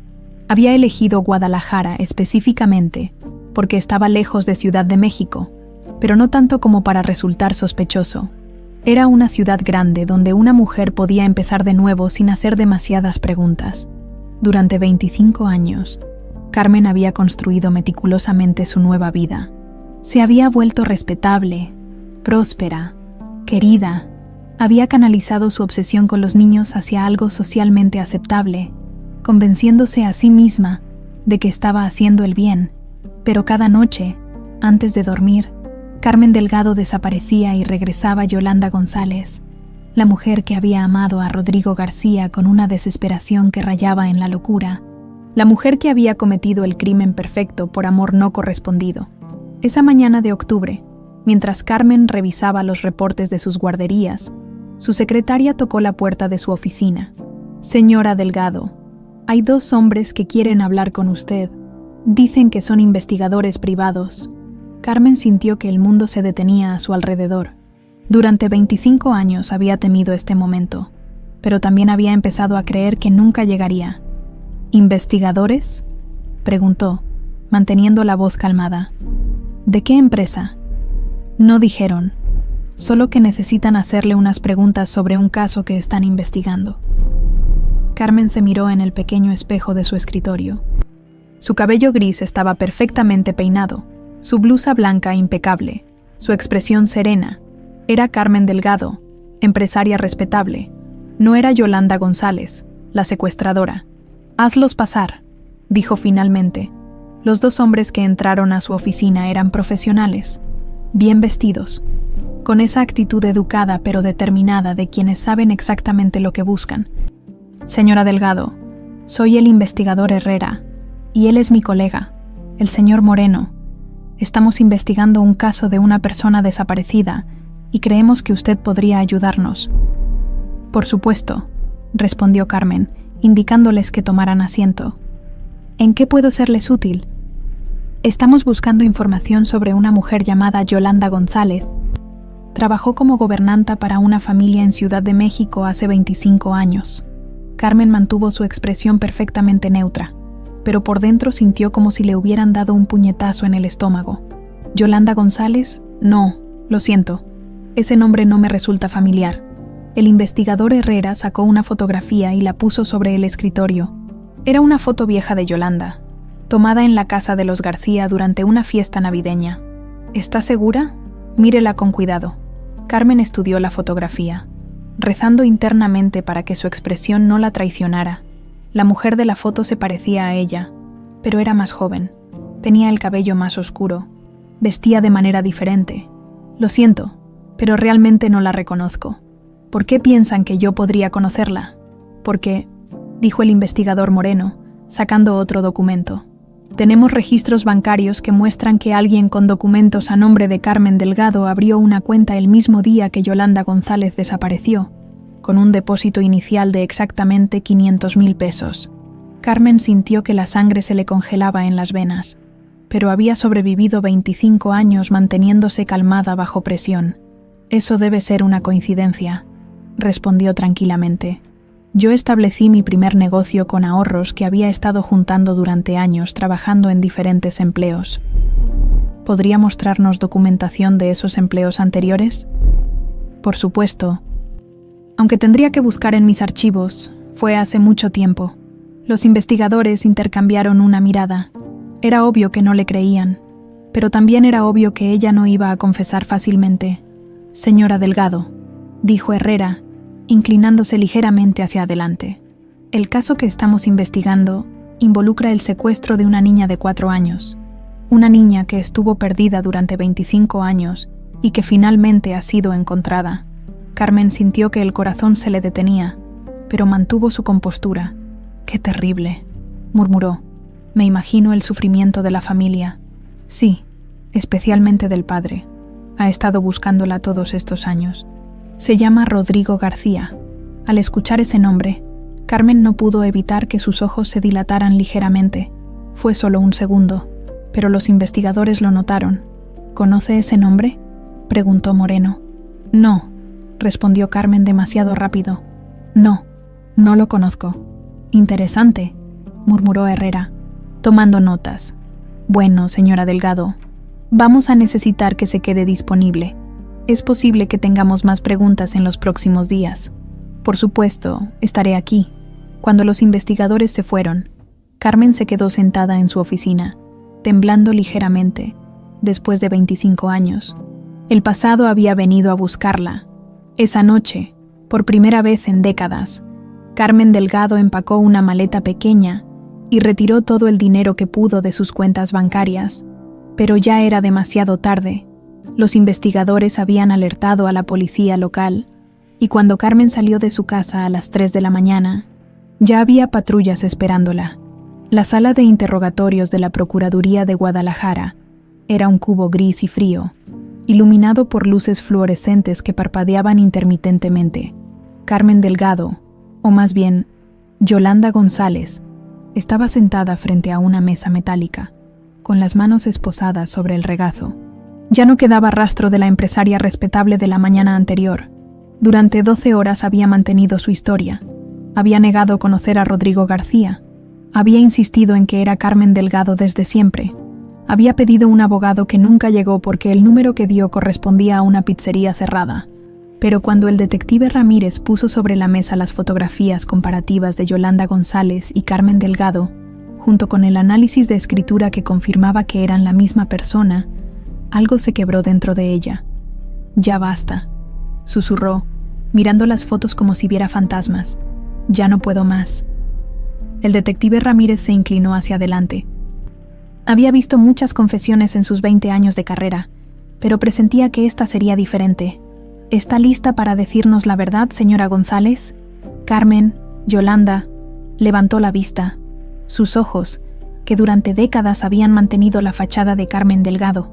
Había elegido Guadalajara específicamente porque estaba lejos de Ciudad de México, pero no tanto como para resultar sospechoso. Era una ciudad grande donde una mujer podía empezar de nuevo sin hacer demasiadas preguntas. Durante 25 años, Carmen había construido meticulosamente su nueva vida. Se había vuelto respetable, próspera, querida. Había canalizado su obsesión con los niños hacia algo socialmente aceptable, convenciéndose a sí misma de que estaba haciendo el bien. Pero cada noche, antes de dormir, Carmen Delgado desaparecía y regresaba Yolanda González, la mujer que había amado a Rodrigo García con una desesperación que rayaba en la locura, la mujer que había cometido el crimen perfecto por amor no correspondido. Esa mañana de octubre, mientras Carmen revisaba los reportes de sus guarderías, su secretaria tocó la puerta de su oficina. «Señora Delgado, hay 2 hombres que quieren hablar con usted. Dicen que son investigadores privados». Carmen sintió que el mundo se detenía a su alrededor. Durante 25 años había temido este momento, pero también había empezado a creer que nunca llegaría. «¿Investigadores?», preguntó, manteniendo la voz calmada. «¿De qué empresa?». «No dijeron, solo que necesitan hacerle unas preguntas sobre un caso que están investigando». Carmen se miró en el pequeño espejo de su escritorio. Su cabello gris estaba perfectamente peinado, su blusa blanca impecable, su expresión serena. Era Carmen Delgado, empresaria respetable. No era Yolanda González, la secuestradora. «Hazlos pasar», dijo finalmente. Los 2 hombres que entraron a su oficina eran profesionales, bien vestidos, con esa actitud educada pero determinada de quienes saben exactamente lo que buscan. «Señora Delgado, soy el investigador Herrera, y él es mi colega, el señor Moreno. Estamos investigando un caso de una persona desaparecida y creemos que usted podría ayudarnos». «Por supuesto», respondió Carmen, indicándoles que tomaran asiento. «¿En qué puedo serles útil?». «Estamos buscando información sobre una mujer llamada Yolanda González. Trabajó como gobernanta para una familia en Ciudad de México hace 25 años». Carmen mantuvo su expresión perfectamente neutra, pero por dentro sintió como si le hubieran dado un puñetazo en el estómago. «¿Yolanda González? No, lo siento. Ese nombre no me resulta familiar». El investigador Herrera sacó una fotografía y la puso sobre el escritorio. Era una foto vieja de Yolanda, tomada en la casa de los García durante una fiesta navideña. «¿Está segura? Mírela con cuidado». Carmen estudió la fotografía, rezando internamente para que su expresión no la traicionara. La mujer de la foto se parecía a ella, pero era más joven. Tenía el cabello más oscuro. Vestía de manera diferente. «Lo siento, pero realmente no la reconozco. ¿Por qué piensan que yo podría conocerla?». «Porque», dijo el investigador Moreno, sacando otro documento, «tenemos registros bancarios que muestran que alguien con documentos a nombre de Carmen Delgado abrió una cuenta el mismo día que Yolanda González desapareció, con un depósito inicial de exactamente 500,000 pesos. Carmen sintió que la sangre se le congelaba en las venas, pero había sobrevivido 25 años manteniéndose calmada bajo presión. «Eso debe ser una coincidencia», respondió tranquilamente. «Yo establecí mi primer negocio con ahorros que había estado juntando durante años trabajando en diferentes empleos». «¿Podría mostrarnos documentación de esos empleos anteriores?». «Por supuesto. Aunque tendría que buscar en mis archivos, fue hace mucho tiempo». Los investigadores intercambiaron una mirada. Era obvio que no le creían, pero también era obvio que ella no iba a confesar fácilmente. «Señora Delgado», dijo Herrera, inclinándose ligeramente hacia adelante. «El caso que estamos investigando involucra el secuestro de una niña de 4 años. Una niña que estuvo perdida durante 25 años y que finalmente ha sido encontrada». Carmen sintió que el corazón se le detenía, pero mantuvo su compostura. «Qué terrible», murmuró. «Me imagino el sufrimiento de la familia». «Sí, especialmente del padre. Ha estado buscándola todos estos años. Se llama Rodrigo García». Al escuchar ese nombre, Carmen no pudo evitar que sus ojos se dilataran ligeramente. Fue solo un segundo, pero los investigadores lo notaron. «¿Conoce ese nombre?», preguntó Moreno. «No», respondió Carmen demasiado rápido. «No, no lo conozco». «Interesante», murmuró Herrera, tomando notas. «Bueno, señora Delgado, vamos a necesitar que se quede disponible. Es posible que tengamos más preguntas en los próximos días. Por supuesto, estaré aquí. Cuando los investigadores se fueron, Carmen se quedó sentada en su oficina, temblando ligeramente, después de 25 años. El pasado había venido a buscarla. Esa noche, por primera vez en décadas, Carmen Delgado empacó una maleta pequeña y retiró todo el dinero que pudo de sus cuentas bancarias. Pero ya era demasiado tarde. Los investigadores habían alertado a la policía local, y cuando Carmen salió de su casa a las 3 de la mañana, ya había patrullas esperándola. La sala de interrogatorios de la Procuraduría de Guadalajara era un cubo gris y frío, iluminado por luces fluorescentes que parpadeaban intermitentemente. Carmen Delgado, o más bien, Yolanda González, estaba sentada frente a una mesa metálica, con las manos esposadas sobre el regazo. Ya no quedaba rastro de la empresaria respetable de la mañana anterior. Durante 12 horas había mantenido su historia. Había negado conocer a Rodrigo García. Había insistido en que era Carmen Delgado desde siempre. Había pedido un abogado que nunca llegó porque el número que dio correspondía a una pizzería cerrada. Pero cuando el detective Ramírez puso sobre la mesa las fotografías comparativas de Yolanda González y Carmen Delgado, junto con el análisis de escritura que confirmaba que eran la misma persona, algo se quebró dentro de ella. «Ya basta», susurró, mirando las fotos como si viera fantasmas. «Ya no puedo más». El detective Ramírez se inclinó hacia adelante. Había visto muchas confesiones en sus 20 años de carrera, pero presentía que esta sería diferente. «¿Está lista para decirnos la verdad, señora González?» Carmen, Yolanda, levantó la vista. Sus ojos, que durante décadas habían mantenido la fachada de Carmen Delgado,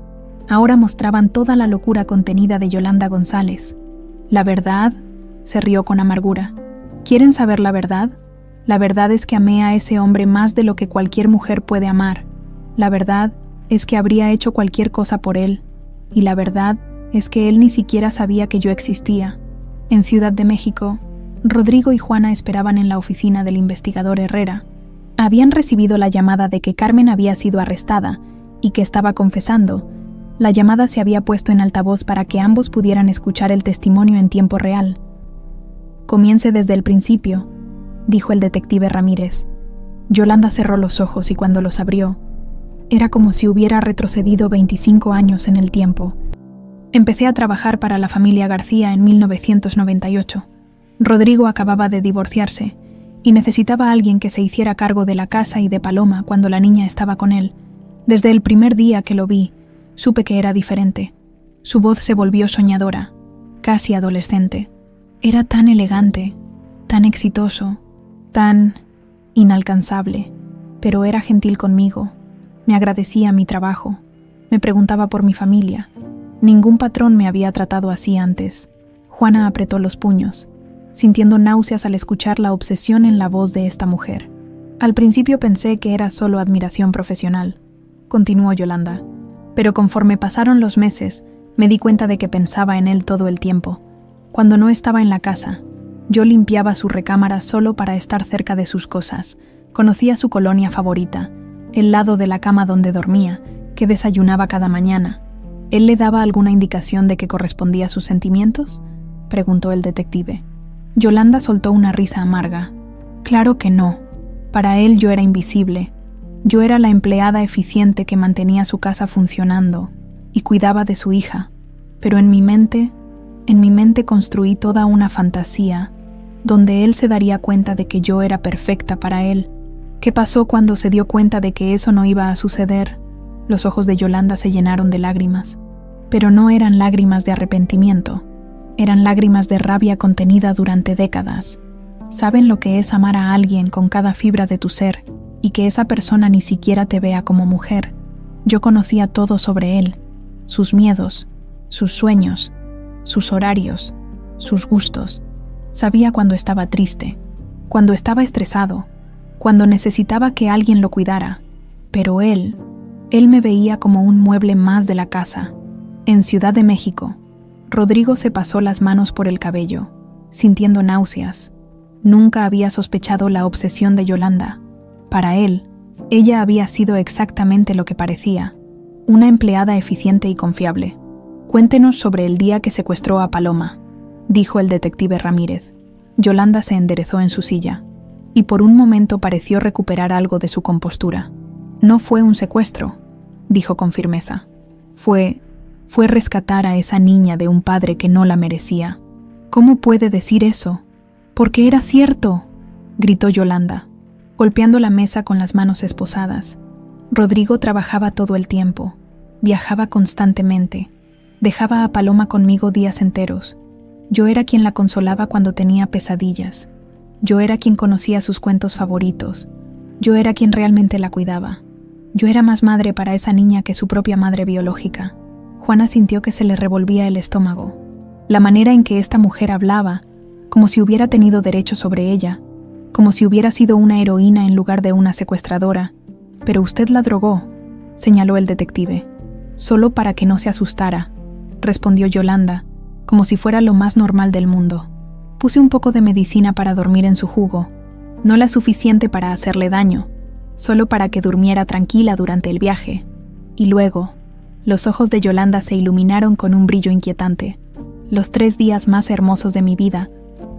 ahora mostraban toda la locura contenida de Yolanda González. «¿La verdad?», se rió con amargura. «¿Quieren saber la verdad? La verdad es que amé a ese hombre más de lo que cualquier mujer puede amar. La verdad es que habría hecho cualquier cosa por él. Y la verdad es que él ni siquiera sabía que yo existía». En Ciudad de México, Rodrigo y Juana esperaban en la oficina del investigador Herrera. Habían recibido la llamada de que Carmen había sido arrestada y que estaba confesando. La llamada se había puesto en altavoz para que ambos pudieran escuchar el testimonio en tiempo real. «Comience desde el principio», dijo el detective Ramírez. Yolanda cerró los ojos y cuando los abrió, era como si hubiera retrocedido 25 años en el tiempo. «Empecé a trabajar para la familia García en 1998. Rodrigo acababa de divorciarse y necesitaba a alguien que se hiciera cargo de la casa y de Paloma cuando la niña estaba con él. Desde el primer día que lo vi, supe que era diferente. Su voz se volvió soñadora, casi adolescente. Era tan elegante, tan exitoso, tan inalcanzable, pero era gentil conmigo. Me agradecía mi trabajo. Me preguntaba por mi familia. Ningún patrón me había tratado así antes». Juana apretó los puños, sintiendo náuseas al escuchar la obsesión en la voz de esta mujer. «Al principio pensé que era solo admiración profesional», continuó Yolanda. «Pero conforme pasaron los meses, me di cuenta de que pensaba en él todo el tiempo. Cuando no estaba en la casa, yo limpiaba su recámara solo para estar cerca de sus cosas. Conocía su colonia favorita, el lado de la cama donde dormía, que desayunaba cada mañana. ¿Él le daba alguna indicación de que correspondía a sus sentimientos?», preguntó el detective. Yolanda soltó una risa amarga. «Claro que no. Para él yo era invisible. Yo era la empleada eficiente que mantenía su casa funcionando y cuidaba de su hija. Pero en mi mente construí toda una fantasía donde él se daría cuenta de que yo era perfecta para él. ¿Qué pasó cuando se dio cuenta de que eso no iba a suceder?». Los ojos de Yolanda se llenaron de lágrimas, pero no eran lágrimas de arrepentimiento, eran lágrimas de rabia contenida durante décadas. ¿Saben lo que es amar a alguien con cada fibra de tu ser y que esa persona ni siquiera te vea como mujer? Yo conocía todo sobre él, sus miedos, sus sueños, sus horarios, sus gustos. Sabía cuando estaba triste, cuando estaba estresado, cuando necesitaba que alguien lo cuidara. Pero él me veía como un mueble más de la casa. En Ciudad de México, Rodrigo se pasó las manos por el cabello, sintiendo náuseas. Nunca había sospechado la obsesión de Yolanda. Para él, ella había sido exactamente lo que parecía, una empleada eficiente y confiable. Cuéntenos sobre el día que secuestró a Paloma, dijo el detective Ramírez. Yolanda se enderezó en su silla, y por un momento pareció recuperar algo de su compostura. No fue un secuestro, dijo con firmeza. Fue rescatar a esa niña de un padre que no la merecía. ¿Cómo puede decir eso? Porque era cierto, gritó Yolanda, golpeando la mesa con las manos esposadas. Rodrigo trabajaba todo el tiempo, viajaba constantemente, dejaba a Paloma conmigo días enteros. Yo era quien la consolaba cuando tenía pesadillas. Yo era quien conocía sus cuentos favoritos. Yo era quien realmente la cuidaba. Yo era más madre para esa niña que su propia madre biológica. Juana sintió que se le revolvía el estómago. La manera en que esta mujer hablaba, como si hubiera tenido derecho sobre ella, como si hubiera sido una heroína en lugar de una secuestradora. Pero usted la drogó, señaló el detective. Solo para que no se asustara, respondió Yolanda, como si fuera lo más normal del mundo. Puse un poco de medicina para dormir en su jugo, no la suficiente para hacerle daño, solo para que durmiera tranquila durante el viaje. Y luego, los ojos de Yolanda se iluminaron con un brillo inquietante. Los 3 días más hermosos de mi vida,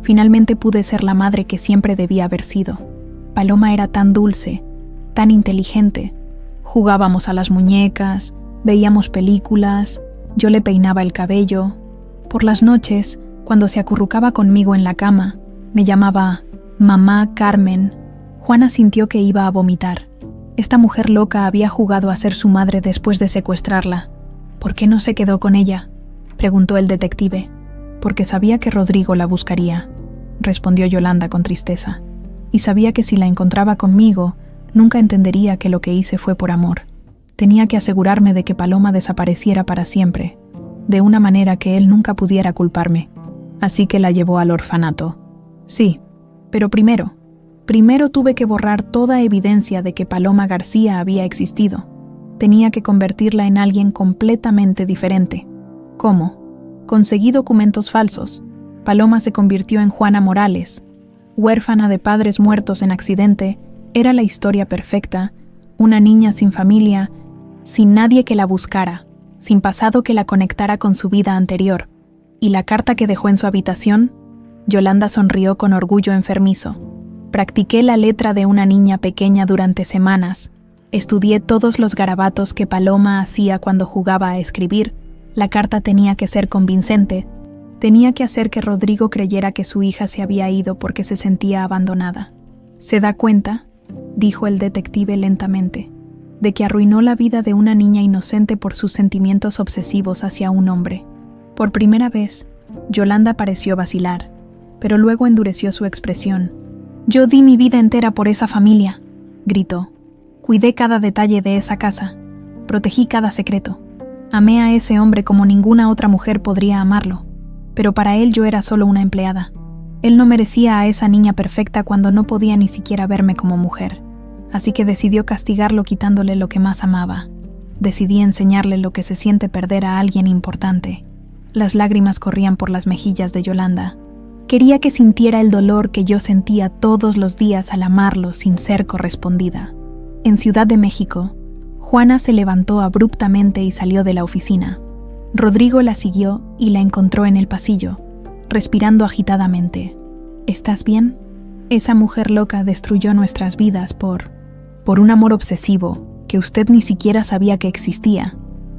finalmente pude ser la madre que siempre debía haber sido. Paloma era tan dulce, tan inteligente. Jugábamos a las muñecas, veíamos películas, yo le peinaba el cabello. Por las noches, cuando se acurrucaba conmigo en la cama, me llamaba Mamá Carmen. Juana sintió que iba a vomitar. Esta mujer loca había jugado a ser su madre después de secuestrarla. ¿Por qué no se quedó con ella?, preguntó el detective. Porque sabía que Rodrigo la buscaría, respondió Yolanda con tristeza. Y sabía que si la encontraba conmigo, nunca entendería que lo que hice fue por amor. Tenía que asegurarme de que Paloma desapareciera para siempre, de una manera que él nunca pudiera culparme. Así que la llevó al orfanato. Sí, pero primero tuve que borrar toda evidencia de que Paloma García había existido. Tenía que convertirla en alguien completamente diferente. ¿Cómo? Conseguí documentos falsos. Paloma se convirtió en Juana Morales. Huérfana de padres muertos en accidente, era la historia perfecta. Una niña sin familia, sin nadie que la buscara, sin pasado que la conectara con su vida anterior. ¿Y la carta que dejó en su habitación? Yolanda sonrió con orgullo enfermizo. Practiqué la letra de una niña pequeña durante semanas. Estudié todos los garabatos que Paloma hacía cuando jugaba a escribir. La carta tenía que ser convincente. Tenía que hacer que Rodrigo creyera que su hija se había ido porque se sentía abandonada. ¿Se da cuenta?, dijo el detective lentamente, de que arruinó la vida de una niña inocente por sus sentimientos obsesivos hacia un hombre. Por primera vez, Yolanda pareció vacilar, pero luego endureció su expresión. «Yo di mi vida entera por esa familia», gritó. «Cuidé cada detalle de esa casa. Protegí cada secreto. Amé a ese hombre como ninguna otra mujer podría amarlo. Pero para él yo era solo una empleada. Él no merecía a esa niña perfecta cuando no podía ni siquiera verme como mujer. Así que decidió castigarlo quitándole lo que más amaba. Decidí enseñarle lo que se siente perder a alguien importante». Las lágrimas corrían por las mejillas de Yolanda. Quería que sintiera el dolor que yo sentía todos los días al amarlo sin ser correspondida. En Ciudad de México, Juana se levantó abruptamente y salió de la oficina. Rodrigo la siguió y la encontró en el pasillo, respirando agitadamente. ¿Estás bien? Esa mujer loca destruyó nuestras vidas por un amor obsesivo que usted ni siquiera sabía que existía.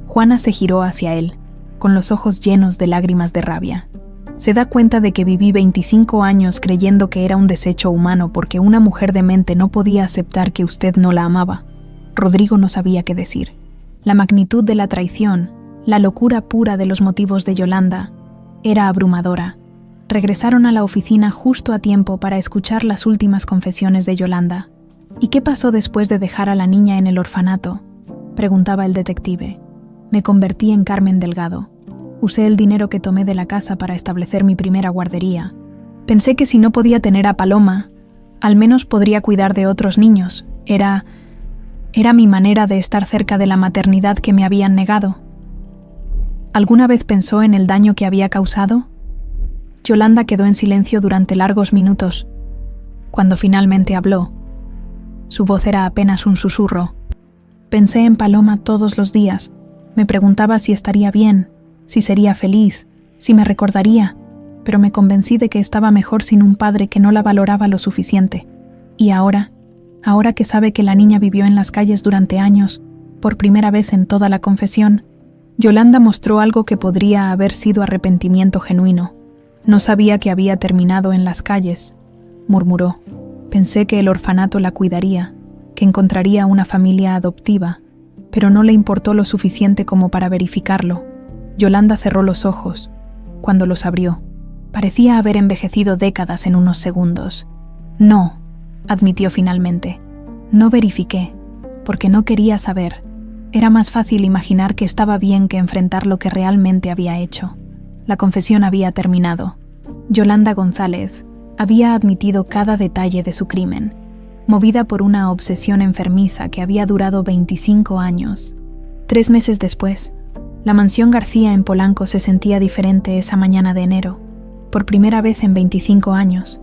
Juana se giró hacia él, con los ojos llenos de lágrimas de rabia. Se da cuenta de que viví 25 años creyendo que era un desecho humano porque una mujer demente no podía aceptar que usted no la amaba. Rodrigo no sabía qué decir. La magnitud de la traición, la locura pura de los motivos de Yolanda, era abrumadora. Regresaron a la oficina justo a tiempo para escuchar las últimas confesiones de Yolanda. ¿Y qué pasó después de dejar a la niña en el orfanato?, preguntaba el detective. Me convertí en Carmen Delgado. Usé el dinero que tomé de la casa para establecer mi primera guardería. Pensé que si no podía tener a Paloma, al menos podría cuidar de otros niños. Era mi manera de estar cerca de la maternidad que me habían negado. ¿Alguna vez pensó en el daño que había causado? Yolanda quedó en silencio durante largos minutos. Cuando finalmente habló, su voz era apenas un susurro. Pensé en Paloma todos los días. Me preguntaba si estaría bien, si sería feliz, si me recordaría, pero me convencí de que estaba mejor sin un padre que no la valoraba lo suficiente. Y ahora que sabe que la niña vivió en las calles durante años, por primera vez en toda la confesión, Yolanda mostró algo que podría haber sido arrepentimiento genuino. No sabía que había terminado en las calles, murmuró. Pensé que el orfanato la cuidaría, que encontraría una familia adoptiva, pero no le importó lo suficiente como para verificarlo. Yolanda cerró los ojos. Cuando los abrió, parecía haber envejecido décadas en unos segundos. No, admitió finalmente. No verifiqué, porque no quería saber. Era más fácil imaginar que estaba bien que enfrentar lo que realmente había hecho. La confesión había terminado. Yolanda González había admitido cada detalle de su crimen, movida por una obsesión enfermiza que había durado 25 años. 3 meses después, la mansión García en Polanco se sentía diferente esa mañana de enero. Por primera vez en 25 años,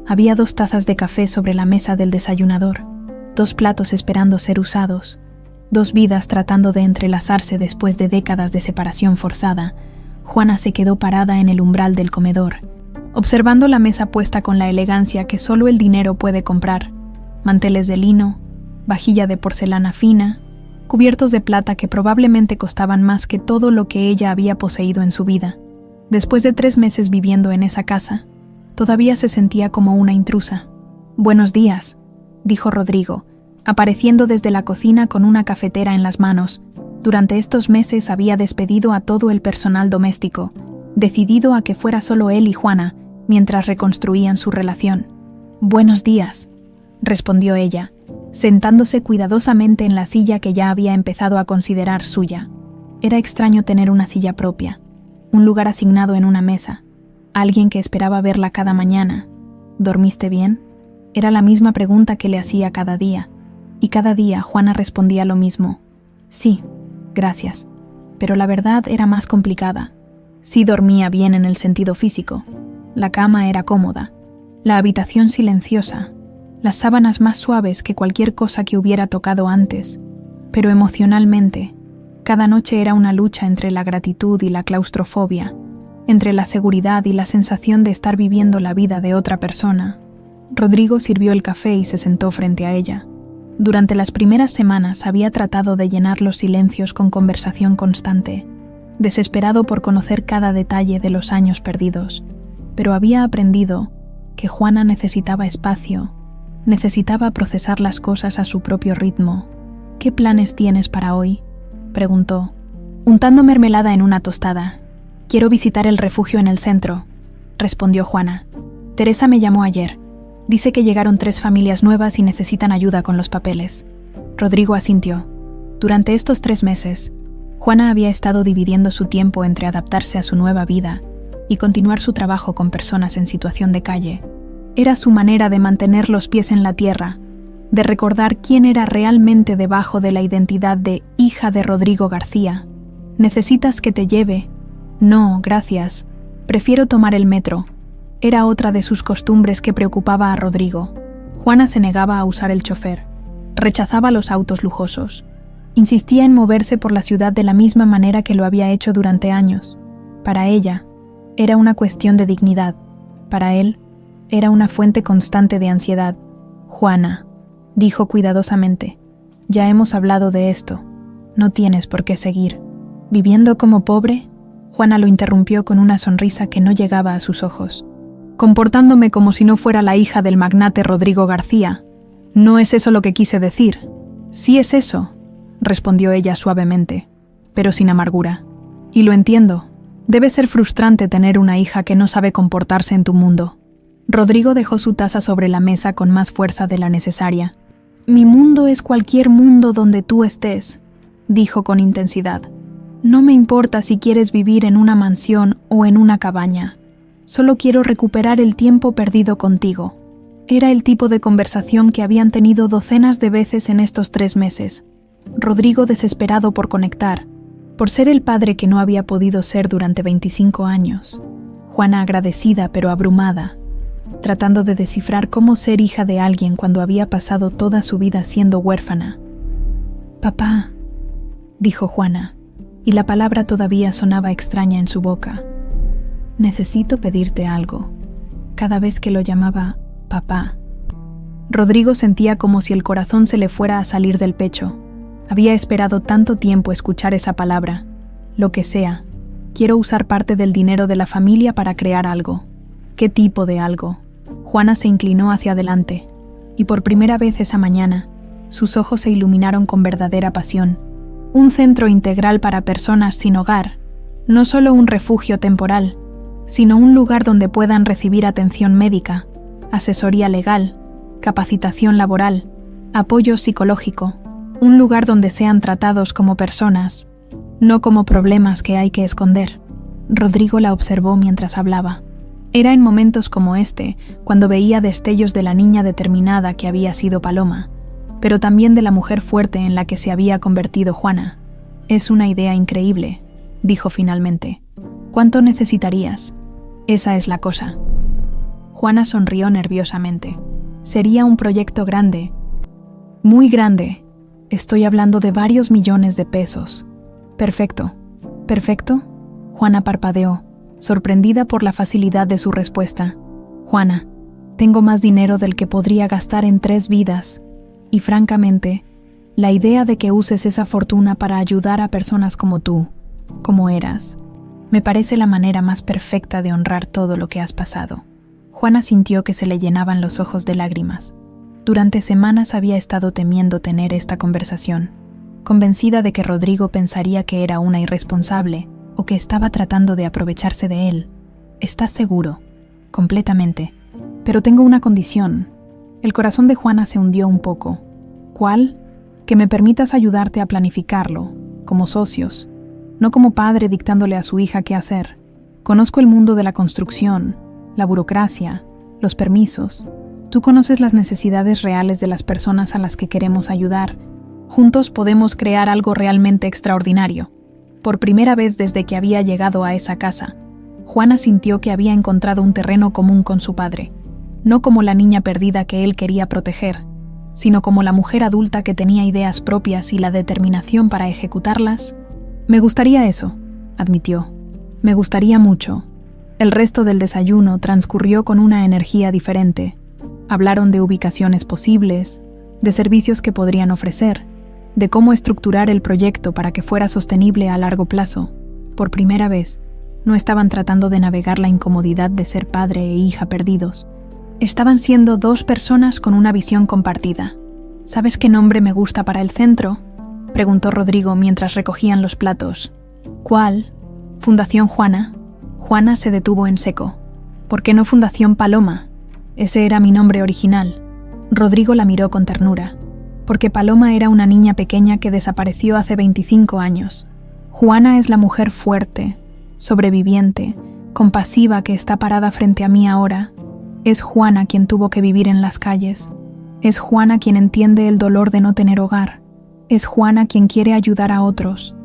había 2 tazas de café sobre la mesa del desayunador, 2 platos esperando ser usados, 2 vidas tratando de entrelazarse después de décadas de separación forzada. Juana se quedó parada en el umbral del comedor, observando la mesa puesta con la elegancia que solo el dinero puede comprar. Manteles de lino, vajilla de porcelana fina, cubiertos de plata que probablemente costaban más que todo lo que ella había poseído en su vida. Después de 3 meses viviendo en esa casa, todavía se sentía como una intrusa. «Buenos días», dijo Rodrigo, apareciendo desde la cocina con una cafetera en las manos. Durante estos meses había despedido a todo el personal doméstico, decidido a que fuera solo él y Juana, mientras reconstruían su relación. «Buenos días», respondió ella, sentándose cuidadosamente en la silla que ya había empezado a considerar suya. Era extraño tener una silla propia, un lugar asignado en una mesa, alguien que esperaba verla cada mañana. «¿Dormiste bien?», era la misma pregunta que le hacía cada día. Y cada día Juana respondía lo mismo. «Sí, gracias». Pero la verdad era más complicada. Sí dormía bien en el sentido físico. La cama era cómoda, la habitación silenciosa, las sábanas más suaves que cualquier cosa que hubiera tocado antes. Pero emocionalmente, cada noche era una lucha entre la gratitud y la claustrofobia, entre la seguridad y la sensación de estar viviendo la vida de otra persona. Rodrigo sirvió el café y se sentó frente a ella. Durante las primeras semanas había tratado de llenar los silencios con conversación constante, desesperado por conocer cada detalle de los años perdidos, pero había aprendido que Juana necesitaba espacio, necesitaba procesar las cosas a su propio ritmo. «¿Qué planes tienes para hoy?», preguntó, untando mermelada en una tostada. «Quiero visitar el refugio en el centro», respondió Juana. «Teresa me llamó ayer. Dice que llegaron 3 familias nuevas y necesitan ayuda con los papeles». Rodrigo asintió. Durante estos 3 meses, Juana había estado dividiendo su tiempo entre adaptarse a su nueva vida y continuar su trabajo con personas en situación de calle. Era su manera de mantener los pies en la tierra, de recordar quién era realmente debajo de la identidad de hija de Rodrigo García. «¿Necesitas que te lleve?». «No, gracias. Prefiero tomar el metro». Era otra de sus costumbres que preocupaba a Rodrigo. Juana se negaba a usar el chofer. Rechazaba los autos lujosos. Insistía en moverse por la ciudad de la misma manera que lo había hecho durante años. Para ella, era una cuestión de dignidad. Para él, era una fuente constante de ansiedad. «Juana», dijo cuidadosamente, «ya hemos hablado de esto. No tienes por qué seguir». «¿Viviendo como pobre?». Juana lo interrumpió con una sonrisa que no llegaba a sus ojos. «Comportándome como si no fuera la hija del magnate Rodrigo García. No es eso lo que quise decir». «Sí es eso», respondió ella suavemente, pero sin amargura. «Y lo entiendo. Debe ser frustrante tener una hija que no sabe comportarse en tu mundo». Rodrigo dejó su taza sobre la mesa con más fuerza de la necesaria. «Mi mundo es cualquier mundo donde tú estés», dijo con intensidad. «No me importa si quieres vivir en una mansión o en una cabaña. Solo quiero recuperar el tiempo perdido contigo». Era el tipo de conversación que habían tenido docenas de veces en estos 3 meses. Rodrigo desesperado por conectar, por ser el padre que no había podido ser durante 25 años. Juana agradecida pero abrumada, tratando de descifrar cómo ser hija de alguien cuando había pasado toda su vida siendo huérfana. «Papá», dijo Juana, y la palabra todavía sonaba extraña en su boca. Necesito pedirte algo. Cada vez que lo llamaba papá. Rodrigo sentía como si el corazón se le fuera a salir del pecho. Había esperado tanto tiempo escuchar esa palabra. Lo que sea. Quiero usar parte del dinero de la familia para crear algo. ¿Qué tipo de algo? Juana se inclinó hacia adelante, y por primera vez esa mañana, sus ojos se iluminaron con verdadera pasión. Un centro integral para personas sin hogar, no solo un refugio temporal, sino un lugar donde puedan recibir atención médica, asesoría legal, capacitación laboral, apoyo psicológico, un lugar donde sean tratados como personas, no como problemas que hay que esconder. Rodrigo la observó mientras hablaba. Era en momentos como este cuando veía destellos de la niña determinada que había sido Paloma, pero también de la mujer fuerte en la que se había convertido Juana. Es una idea increíble, dijo finalmente. ¿Cuánto necesitarías? Esa es la cosa. Juana sonrió nerviosamente. Sería un proyecto grande. Muy grande. Estoy hablando de varios millones de pesos. Perfecto. ¿Perfecto? Juana parpadeó, sorprendida por la facilidad de su respuesta. Juana, tengo más dinero del que podría gastar en 3 vidas. Y francamente, la idea de que uses esa fortuna para ayudar a personas como tú, como eras, me parece la manera más perfecta de honrar todo lo que has pasado. Juana sintió que se le llenaban los ojos de lágrimas. Durante semanas había estado temiendo tener esta conversación, convencida de que Rodrigo pensaría que era una irresponsable o que estaba tratando de aprovecharse de él. ¿Estás seguro? Completamente. Pero tengo una condición. El corazón de Juana se hundió un poco. ¿Cuál? Que me permitas ayudarte a planificarlo, como socios, no como padre dictándole a su hija qué hacer. Conozco el mundo de la construcción, la burocracia, los permisos. Tú conoces las necesidades reales de las personas a las que queremos ayudar. Juntos podemos crear algo realmente extraordinario. Por primera vez desde que había llegado a esa casa, Juana sintió que había encontrado un terreno común con su padre, no como la niña perdida que él quería proteger, sino como la mujer adulta que tenía ideas propias y la determinación para ejecutarlas. Me gustaría eso, admitió. Me gustaría mucho. El resto del desayuno transcurrió con una energía diferente. Hablaron de ubicaciones posibles, de servicios que podrían ofrecer, de cómo estructurar el proyecto para que fuera sostenible a largo plazo. Por primera vez, no estaban tratando de navegar la incomodidad de ser padre e hija perdidos. Estaban siendo 2 personas con una visión compartida. ¿Sabes qué nombre me gusta para el centro?, preguntó Rodrigo mientras recogían los platos. ¿Cuál? ¿Fundación Juana? Juana se detuvo en seco. ¿Por qué no Fundación Paloma? Ese era mi nombre original. Rodrigo la miró con ternura. Porque Paloma era una niña pequeña que desapareció hace 25 años. Juana es la mujer fuerte, sobreviviente, compasiva que está parada frente a mí ahora. Es Juana quien tuvo que vivir en las calles. Es Juana quien entiende el dolor de no tener hogar. Es Juana quien quiere ayudar a otros.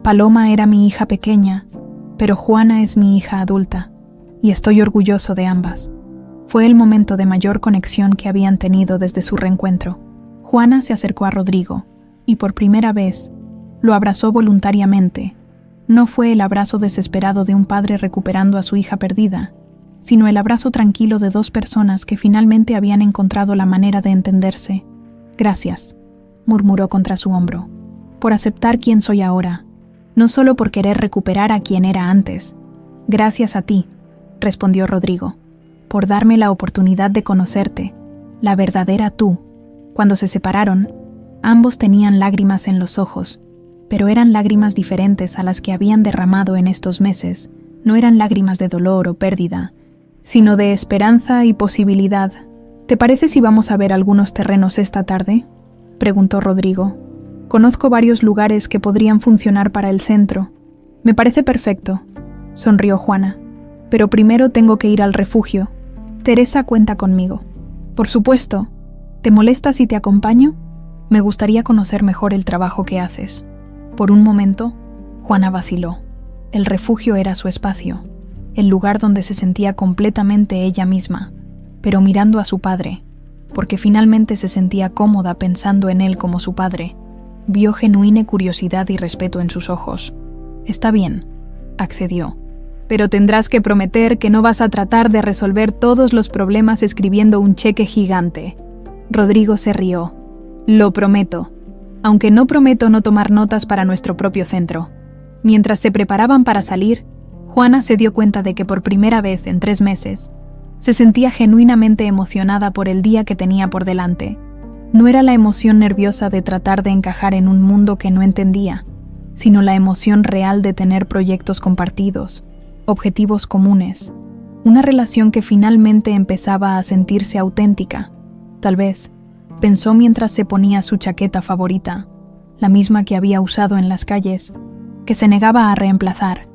Paloma era mi hija pequeña, pero Juana es mi hija adulta, y estoy orgulloso de ambas. Fue el momento de mayor conexión que habían tenido desde su reencuentro. Juana se acercó a Rodrigo, y por primera vez, lo abrazó voluntariamente. No fue el abrazo desesperado de un padre recuperando a su hija perdida, sino el abrazo tranquilo de 2 personas que finalmente habían encontrado la manera de entenderse. Gracias, murmuró contra su hombro, por aceptar quién soy ahora, no solo por querer recuperar a quien era antes. Gracias a ti, respondió Rodrigo, por darme la oportunidad de conocerte, la verdadera tú. Cuando se separaron, ambos tenían lágrimas en los ojos, pero eran lágrimas diferentes a las que habían derramado en estos meses. No eran lágrimas de dolor o pérdida, sino de esperanza y posibilidad. ¿Te parece si vamos a ver algunos terrenos esta tarde?, preguntó Rodrigo. Conozco varios lugares que podrían funcionar para el centro. Me parece perfecto, sonrió Juana. Pero primero tengo que ir al refugio. Teresa cuenta conmigo. Por supuesto. ¿Te molesta si te acompaño? Me gustaría conocer mejor el trabajo que haces. Por un momento, Juana vaciló. El refugio era su espacio, el lugar donde se sentía completamente ella misma, pero mirando a su padre, porque finalmente se sentía cómoda pensando en él como su padre, vio genuina curiosidad y respeto en sus ojos. Está bien, accedió. Pero tendrás que prometer que no vas a tratar de resolver todos los problemas escribiendo un cheque gigante. Rodrigo se rió. Lo prometo. Aunque no prometo no tomar notas para nuestro propio centro. Mientras se preparaban para salir, Juana se dio cuenta de que por primera vez en 3 meses se sentía genuinamente emocionada por el día que tenía por delante. No era la emoción nerviosa de tratar de encajar en un mundo que no entendía, sino la emoción real de tener proyectos compartidos, objetivos comunes, una relación que finalmente empezaba a sentirse auténtica. Tal vez, pensó mientras se ponía su chaqueta favorita, la misma que había usado en las calles, que se negaba a reemplazar.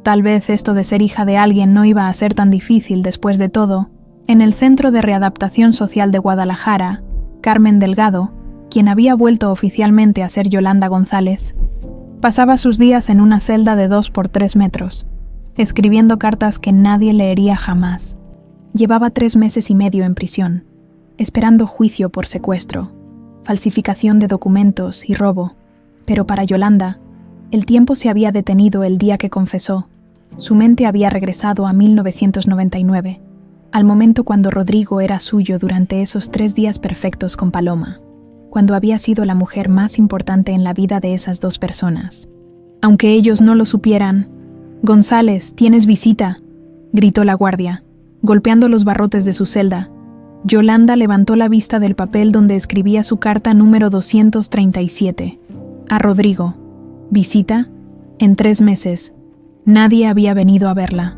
Tal vez esto de ser hija de alguien no iba a ser tan difícil después de todo. En el Centro de Readaptación Social de Guadalajara, Carmen Delgado, quien había vuelto oficialmente a ser Yolanda González, pasaba sus días en una celda de 2 por 3 metros, escribiendo cartas que nadie leería jamás. Llevaba 3 meses y medio en prisión, esperando juicio por secuestro, falsificación de documentos y robo, pero para Yolanda, el tiempo se había detenido el día que confesó. Su mente había regresado a 1999, al momento cuando Rodrigo era suyo durante esos 3 días perfectos con Paloma, cuando había sido la mujer más importante en la vida de esas 2 personas. Aunque ellos no lo supieran, «González, tienes visita», gritó la guardia, golpeando los barrotes de su celda. Yolanda levantó la vista del papel donde escribía su carta número 237. A Rodrigo. ¿Visita? En 3 meses. Nadie había venido a verla.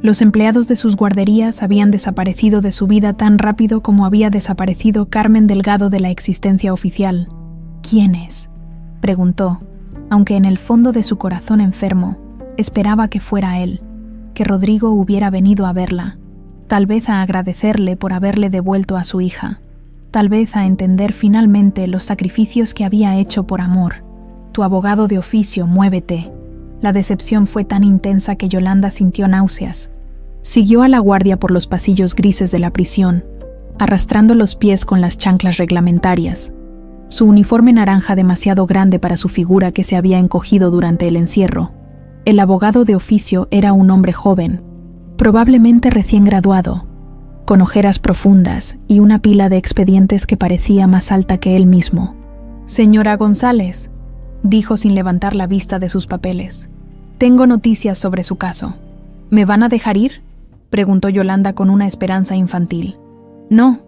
Los empleados de sus guarderías habían desaparecido de su vida tan rápido como había desaparecido Carmen Delgado de la existencia oficial. ¿Quién es?, preguntó, aunque en el fondo de su corazón enfermo esperaba que fuera él, que Rodrigo hubiera venido a verla, tal vez a agradecerle por haberle devuelto a su hija, tal vez a entender finalmente los sacrificios que había hecho por amor. Tu abogado de oficio, muévete. La decepción fue tan intensa que Yolanda sintió náuseas. Siguió a la guardia por los pasillos grises de la prisión, arrastrando los pies con las chanclas reglamentarias. Su uniforme naranja demasiado grande para su figura que se había encogido durante el encierro. El abogado de oficio era un hombre joven, probablemente recién graduado, con ojeras profundas y una pila de expedientes que parecía más alta que él mismo. «Señora González», dijo sin levantar la vista de sus papeles. «Tengo noticias sobre su caso». «¿Me van a dejar ir?», preguntó Yolanda con una esperanza infantil. «No»,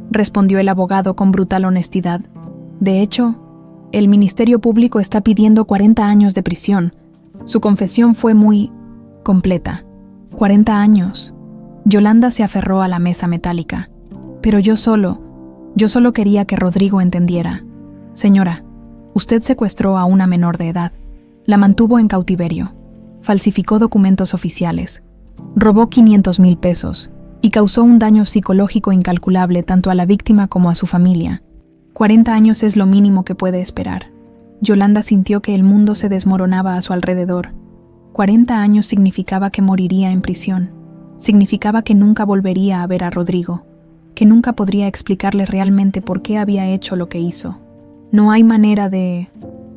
respondió el abogado con brutal honestidad. «De hecho, el Ministerio Público está pidiendo 40 años de prisión. Su confesión fue muy completa». 40 años. Yolanda se aferró a la mesa metálica. «Pero yo solo quería que Rodrigo entendiera. Señora, usted secuestró a una menor de edad, la mantuvo en cautiverio, falsificó documentos oficiales, robó 500,000 pesos y causó un daño psicológico incalculable tanto a la víctima como a su familia. 40 años es lo mínimo que puede esperar». Yolanda sintió que el mundo se desmoronaba a su alrededor. 40 años significaba que moriría en prisión. Significaba que nunca volvería a ver a Rodrigo, que nunca podría explicarle realmente por qué había hecho lo que hizo. No hay manera de...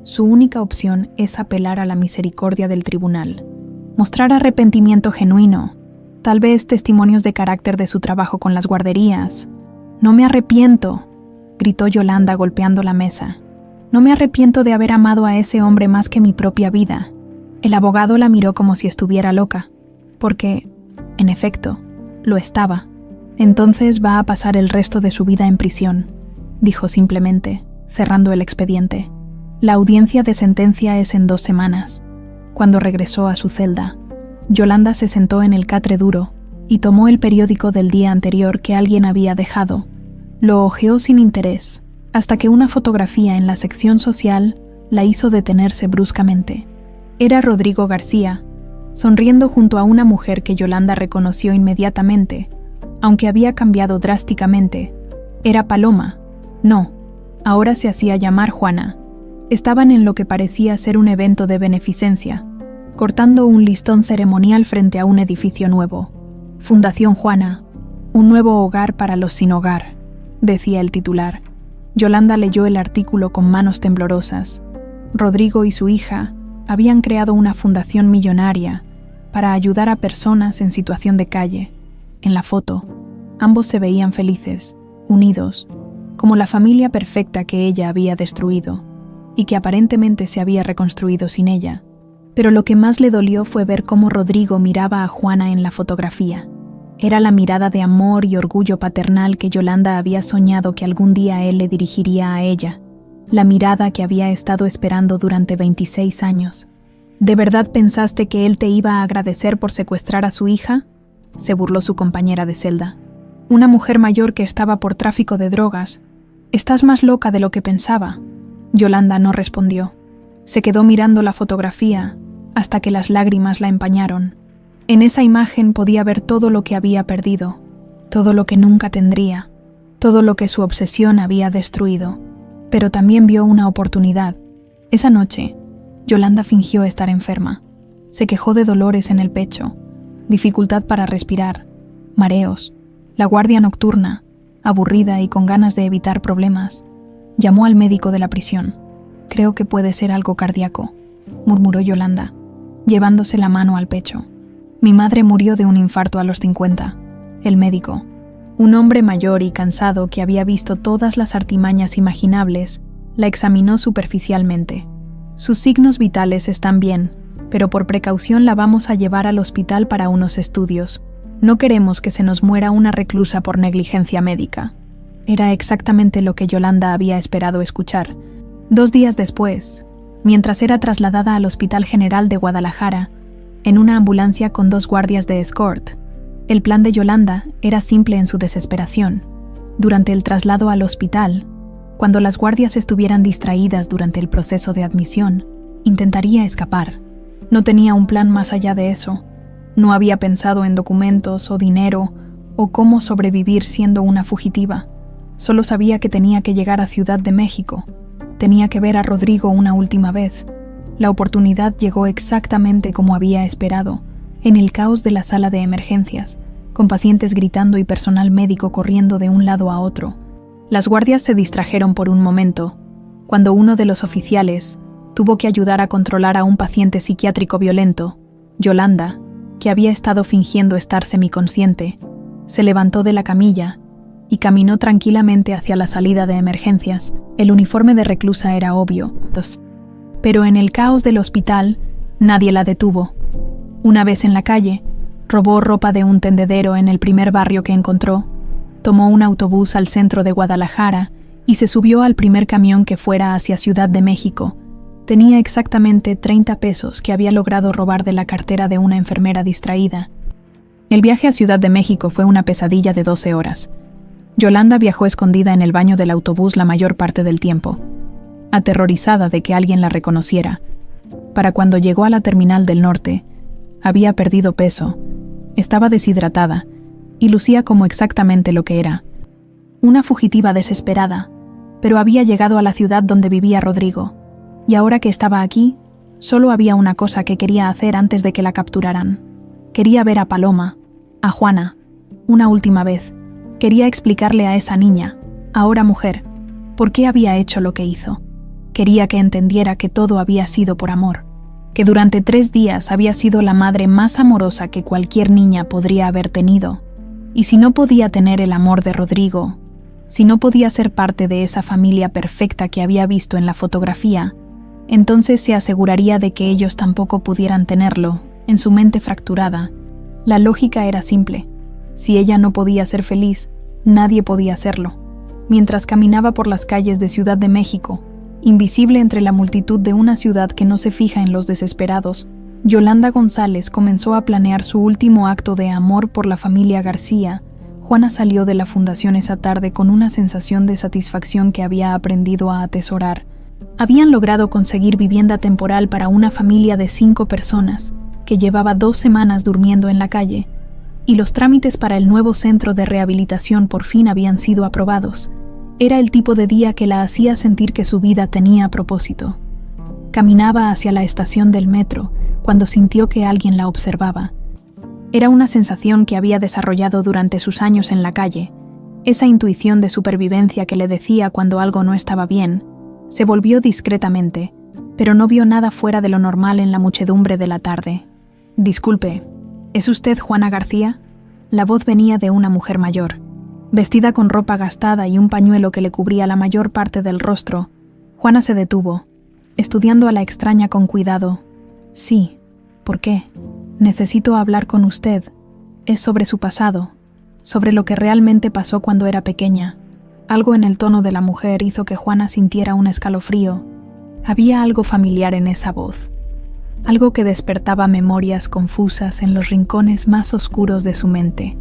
Su única opción es apelar a la misericordia del tribunal. Mostrar arrepentimiento genuino. Tal vez testimonios de carácter de su trabajo con las guarderías. «No me arrepiento», gritó Yolanda golpeando la mesa. «No me arrepiento de haber amado a ese hombre más que mi propia vida». El abogado la miró como si estuviera loca, porque, en efecto, lo estaba. «Entonces va a pasar el resto de su vida en prisión», dijo simplemente, cerrando el expediente. «La audiencia de sentencia es en 2 semanas». Cuando regresó a su celda, Yolanda se sentó en el catre duro y tomó el periódico del día anterior que alguien había dejado. Lo hojeó sin interés, hasta que una fotografía en la sección social la hizo detenerse bruscamente. Era Rodrigo García, sonriendo junto a una mujer que Yolanda reconoció inmediatamente, aunque había cambiado drásticamente. Era Paloma. No, ahora se hacía llamar Juana. Estaban en lo que parecía ser un evento de beneficencia, cortando un listón ceremonial frente a un edificio nuevo. «Fundación Juana, un nuevo hogar para los sin hogar», decía el titular. Yolanda leyó el artículo con manos temblorosas. Rodrigo y su hija Habían creado una fundación millonaria para ayudar a personas en situación de calle. En la foto, ambos se veían felices, unidos, como la familia perfecta que ella había destruido y que aparentemente se había reconstruido sin ella. Pero lo que más le dolió fue ver cómo Rodrigo miraba a Juana en la fotografía. Era la mirada de amor y orgullo paternal que Yolanda había soñado que algún día él le dirigiría a ella. La mirada que había estado esperando durante 26 años. ¿De verdad pensaste que él te iba a agradecer por secuestrar a su hija?, se burló su compañera de celda. Una mujer mayor que estaba por tráfico de drogas. Estás más loca de lo que pensaba. Yolanda no respondió. Se quedó mirando la fotografía hasta que las lágrimas la empañaron. En esa imagen podía ver todo lo que había perdido, todo lo que nunca tendría, todo lo que su obsesión había destruido. Pero también vio una oportunidad. Esa noche, Yolanda fingió estar enferma. Se quejó de dolores en el pecho, dificultad para respirar, mareos, la guardia nocturna, aburrida y con ganas de evitar problemas. Llamó al médico de la prisión. Creo que puede ser algo cardíaco, murmuró Yolanda, llevándose la mano al pecho. Mi madre murió de un infarto a los 50. El médico, un hombre mayor y cansado que había visto todas las artimañas imaginables, la examinó superficialmente. Sus signos vitales están bien, pero por precaución la vamos a llevar al hospital para unos estudios. No queremos que se nos muera una reclusa por negligencia médica. Era exactamente lo que Yolanda había esperado escuchar. 2 días después, mientras era trasladada al Hospital General de Guadalajara, en una ambulancia con 2 guardias de escort, el plan de Yolanda era simple en su desesperación. Durante el traslado al hospital, cuando las guardias estuvieran distraídas durante el proceso de admisión, intentaría escapar. No tenía un plan más allá de eso. No había pensado en documentos o dinero o cómo sobrevivir siendo una fugitiva. Solo sabía que tenía que llegar a Ciudad de México. Tenía que ver a Rodrigo una última vez. La oportunidad llegó exactamente como había esperado, en el caos de la sala de emergencias, con pacientes gritando y personal médico corriendo de un lado a otro. Las guardias se distrajeron por un momento, cuando uno de los oficiales tuvo que ayudar a controlar a un paciente psiquiátrico violento. Yolanda, que había estado fingiendo estar semiconsciente, se levantó de la camilla y caminó tranquilamente hacia la salida de emergencias. El uniforme de reclusa era obvio, pero en el caos del hospital nadie la detuvo. Una vez en la calle, robó ropa de un tendedero en el primer barrio que encontró, tomó un autobús al centro de Guadalajara y se subió al primer camión que fuera hacia Ciudad de México. Tenía exactamente 30 pesos que había logrado robar de la cartera de una enfermera distraída. El viaje a Ciudad de México fue una pesadilla de 12 horas. Yolanda viajó escondida en el baño del autobús la mayor parte del tiempo, aterrorizada de que alguien la reconociera. Para cuando llegó a la terminal del norte, había perdido peso, estaba deshidratada y lucía como exactamente lo que era. Una fugitiva desesperada, pero había llegado a la ciudad donde vivía Rodrigo. Y ahora que estaba aquí, solo había una cosa que quería hacer antes de que la capturaran. Quería ver a Paloma, a Juana, una última vez. Quería explicarle a esa niña, ahora mujer, por qué había hecho lo que hizo. Quería que entendiera que todo había sido por amor, que durante 3 días había sido la madre más amorosa que cualquier niña podría haber tenido. Y si no podía tener el amor de Rodrigo, si no podía ser parte de esa familia perfecta que había visto en la fotografía, entonces se aseguraría de que ellos tampoco pudieran tenerlo, en su mente fracturada. La lógica era simple. Si ella no podía ser feliz, nadie podía serlo. Mientras caminaba por las calles de Ciudad de México, invisible entre la multitud de una ciudad que no se fija en los desesperados, Yolanda González comenzó a planear su último acto de amor por la familia García. Juana salió de la fundación esa tarde con una sensación de satisfacción que había aprendido a atesorar. Habían logrado conseguir vivienda temporal para una familia de 5 personas, que llevaba 2 semanas durmiendo en la calle, y los trámites para el nuevo centro de rehabilitación por fin habían sido aprobados. Era el tipo de día que la hacía sentir que su vida tenía propósito. Caminaba hacia la estación del metro cuando sintió que alguien la observaba. Era una sensación que había desarrollado durante sus años en la calle, esa intuición de supervivencia que le decía cuando algo no estaba bien. Se volvió discretamente, pero no vio nada fuera de lo normal en la muchedumbre de la tarde. «Disculpe, ¿es usted Juana García?» La voz venía de una mujer mayor. Vestida con ropa gastada y un pañuelo que le cubría la mayor parte del rostro, Juana se detuvo, estudiando a la extraña con cuidado. «Sí, ¿por qué? Necesito hablar con usted. Es sobre su pasado, sobre lo que realmente pasó cuando era pequeña». Algo en el tono de la mujer hizo que Juana sintiera un escalofrío. Había algo familiar en esa voz, algo que despertaba memorias confusas en los rincones más oscuros de su mente.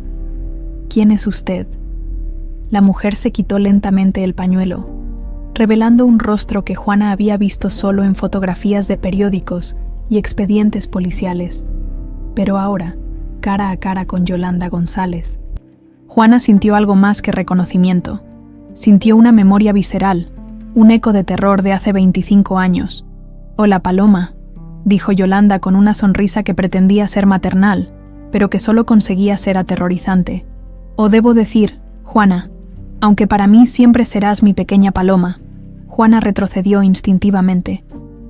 «¿Quién es usted?». La mujer se quitó lentamente el pañuelo, revelando un rostro que Juana había visto solo en fotografías de periódicos y expedientes policiales, pero ahora, cara a cara con Yolanda González. Juana sintió algo más que reconocimiento. Sintió una memoria visceral, un eco de terror de hace 25 años. «Hola, Paloma», dijo Yolanda con una sonrisa que pretendía ser maternal, pero que solo conseguía ser aterrorizante. «O debo decir, Juana, aunque para mí siempre serás mi pequeña Paloma». Juana retrocedió instintivamente,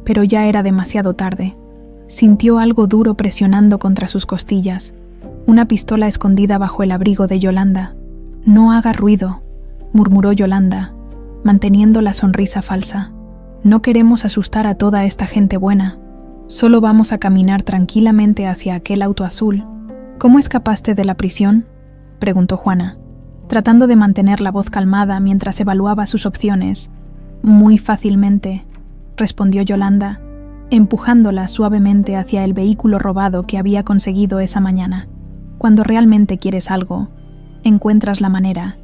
pero ya era demasiado tarde. Sintió algo duro presionando contra sus costillas, una pistola escondida bajo el abrigo de Yolanda. «No haga ruido», murmuró Yolanda, manteniendo la sonrisa falsa. «No queremos asustar a toda esta gente buena. Solo vamos a caminar tranquilamente hacia aquel auto azul». «¿Cómo escapaste de la prisión?», preguntó Juana, tratando de mantener la voz calmada mientras evaluaba sus opciones. «Muy fácilmente», respondió Yolanda, empujándola suavemente hacia el vehículo robado que había conseguido esa mañana. «Cuando realmente quieres algo, encuentras la manera,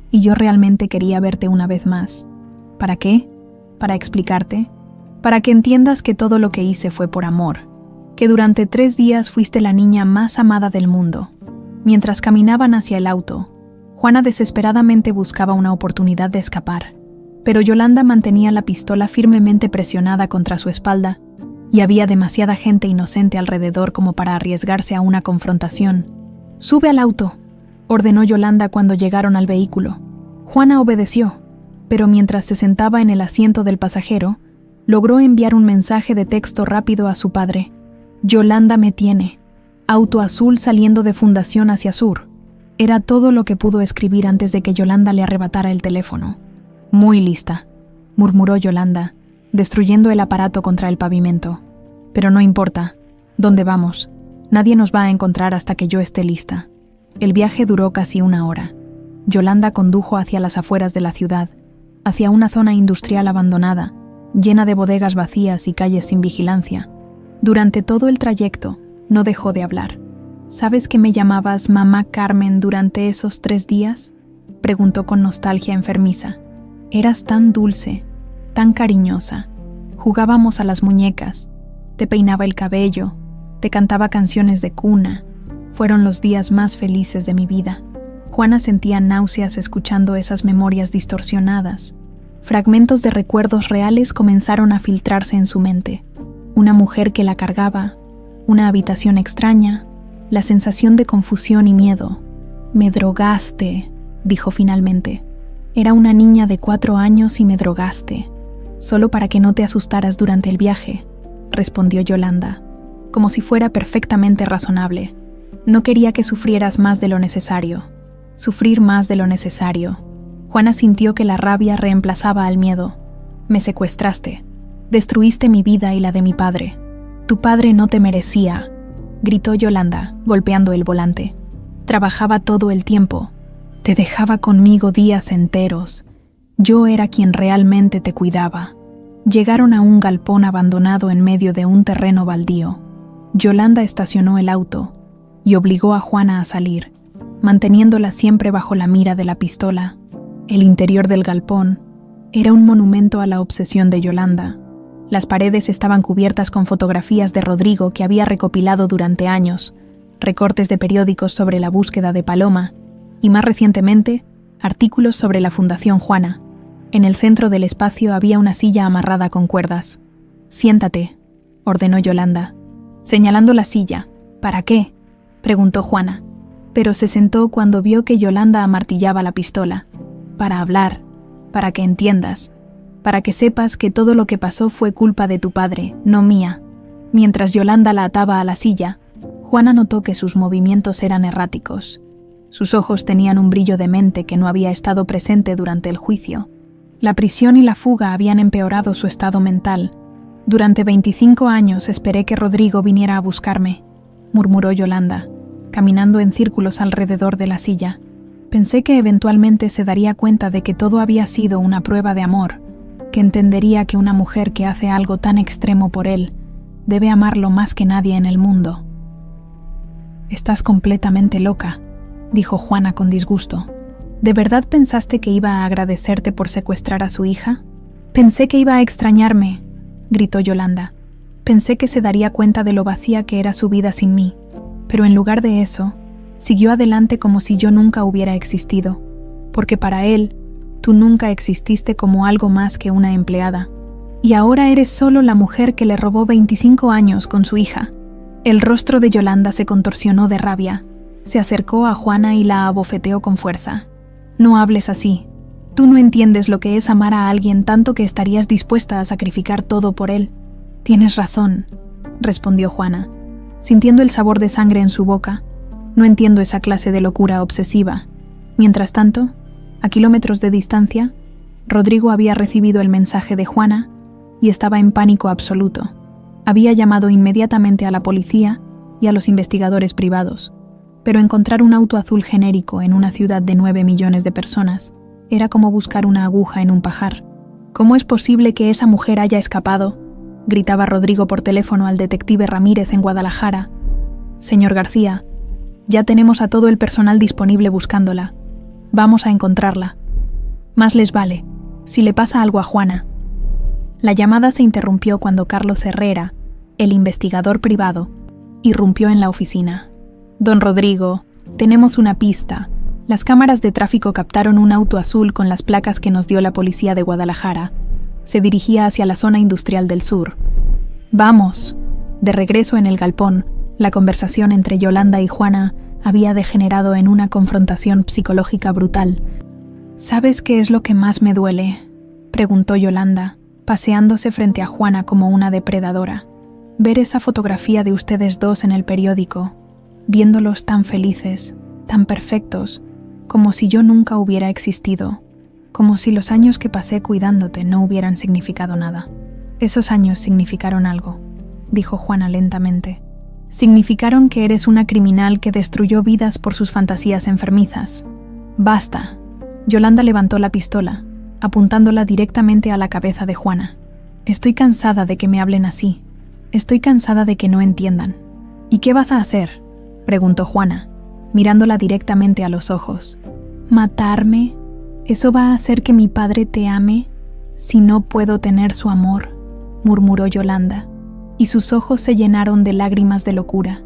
y yo realmente quería verte una vez más». «¿Para qué? ¿Para explicarte? Para que entiendas que todo lo que hice fue por amor, que durante 3 días fuiste la niña más amada del mundo». Mientras caminaban hacia el auto, Juana desesperadamente buscaba una oportunidad de escapar, pero Yolanda mantenía la pistola firmemente presionada contra su espalda, y había demasiada gente inocente alrededor como para arriesgarse a una confrontación. «Sube al auto», ordenó Yolanda cuando llegaron al vehículo. Juana obedeció, pero mientras se sentaba en el asiento del pasajero, logró enviar un mensaje de texto rápido a su padre. «Yolanda me tiene. Auto azul saliendo de Fundación hacia sur». Era todo lo que pudo escribir antes de que Yolanda le arrebatara el teléfono. «Muy lista», murmuró Yolanda, destruyendo el aparato contra el pavimento. «Pero no importa. ¿Dónde vamos? Nadie nos va a encontrar hasta que yo esté lista». El viaje duró casi 1 hora. Yolanda condujo hacia las afueras de la ciudad, hacia una zona industrial abandonada, llena de bodegas vacías y calles sin vigilancia. Durante todo el trayecto, no dejó de hablar. «¿Sabes que me llamabas Mamá Carmen durante esos 3 días?» preguntó con nostalgia enfermiza. «Eras tan dulce, tan cariñosa. Jugábamos a las muñecas. Te peinaba el cabello, te cantaba canciones de cuna. Fueron los días más felices de mi vida». Juana sentía náuseas escuchando esas memorias distorsionadas. Fragmentos de recuerdos reales comenzaron a filtrarse en su mente. Una mujer que la cargaba, una habitación extraña, la sensación de confusión y miedo. «Me drogaste», dijo finalmente. «Era una niña de 4 años y me drogaste. Solo para que no te asustaras durante el viaje», respondió Yolanda, como si fuera perfectamente razonable. «No quería que sufrieras más de lo necesario». Sufrir más de lo necesario. Juana sintió que la rabia reemplazaba al miedo. «Me secuestraste. Destruiste mi vida y la de mi padre. Tu padre no te merecía», gritó Yolanda, golpeando el volante. «Trabajaba todo el tiempo. Te dejaba conmigo días enteros. Yo era quien realmente te cuidaba». Llegaron a un galpón abandonado en medio de un terreno baldío. Yolanda estacionó el auto y obligó a Juana a salir, manteniéndola siempre bajo la mira de la pistola. El interior del galpón era un monumento a la obsesión de Yolanda. Las paredes estaban cubiertas con fotografías de Rodrigo que había recopilado durante años, recortes de periódicos sobre la búsqueda de Paloma y, más recientemente, artículos sobre la Fundación Juana. En el centro del espacio había una silla amarrada con cuerdas. «Siéntate», ordenó Yolanda, señalando la silla. «¿Para qué?», preguntó Juana, pero se sentó cuando vio que Yolanda amartillaba la pistola. «Para hablar, para que entiendas». para que sepas que todo lo que pasó fue culpa de tu padre, no mía». Mientras Yolanda la ataba a la silla, Juana notó que sus movimientos eran erráticos. Sus ojos tenían un brillo demente que no había estado presente durante el juicio. La prisión y la fuga habían empeorado su estado mental. «Durante 25 años esperé que Rodrigo viniera a buscarme», murmuró Yolanda, caminando en círculos alrededor de la silla. «Pensé que eventualmente se daría cuenta de que todo había sido una prueba de amor, que entendería que una mujer que hace algo tan extremo por él debe amarlo más que nadie en el mundo». «Estás completamente loca», dijo Juana con disgusto. «¿De verdad pensaste que iba a agradecerte por secuestrar a su hija?» «Pensé que iba a extrañarme», gritó Yolanda. «Pensé que se daría cuenta de lo vacía que era su vida sin mí, pero en lugar de eso, siguió adelante como si yo nunca hubiera existido, porque para él, tú nunca exististe como algo más que una empleada. Y ahora eres solo la mujer que le robó 25 años con su hija». El rostro de Yolanda se contorsionó de rabia. Se acercó a Juana y la abofeteó con fuerza. «No hables así. Tú no entiendes lo que es amar a alguien tanto que estarías dispuesta a sacrificar todo por él». «Tienes razón», respondió Juana, sintiendo el sabor de sangre en su boca. «No entiendo esa clase de locura obsesiva». Mientras tanto, a kilómetros de distancia, Rodrigo había recibido el mensaje de Juana y estaba en pánico absoluto. Había llamado inmediatamente a la policía y a los investigadores privados, pero encontrar un auto azul genérico en una ciudad de 9 millones de personas era como buscar una aguja en un pajar. «¿Cómo es posible que esa mujer haya escapado?», gritaba Rodrigo por teléfono al detective Ramírez en Guadalajara. «Señor García, ya tenemos a todo el personal disponible buscándola. Vamos a encontrarla. Más les vale, si le pasa algo a Juana». La llamada se interrumpió cuando Carlos Herrera, el investigador privado, irrumpió en la oficina. «Don Rodrigo, tenemos una pista. Las cámaras de tráfico captaron un auto azul con las placas que nos dio la policía de Guadalajara. Se dirigía hacia la zona industrial del sur». «Vamos». De regreso en el galpón, la conversación entre Yolanda y Juana había degenerado en una confrontación psicológica brutal. «¿Sabes qué es lo que más me duele?», preguntó Yolanda, paseándose frente a Juana como una depredadora. «Ver esa fotografía de ustedes dos en el periódico, viéndolos tan felices, tan perfectos, como si yo nunca hubiera existido, como si los años que pasé cuidándote no hubieran significado nada». «Esos años significaron algo», dijo Juana lentamente. «Significaron que eres una criminal que destruyó vidas por sus fantasías enfermizas». «Basta». Yolanda levantó la pistola, apuntándola directamente a la cabeza de Juana. «Estoy cansada de que me hablen así. Estoy cansada de que no entiendan». «¿Y qué vas a hacer?», preguntó Juana, mirándola directamente a los ojos. «¿Matarme? ¿Eso va a hacer que mi padre te ame? Si no puedo tener su amor», murmuró Yolanda, y sus ojos se llenaron de lágrimas de locura.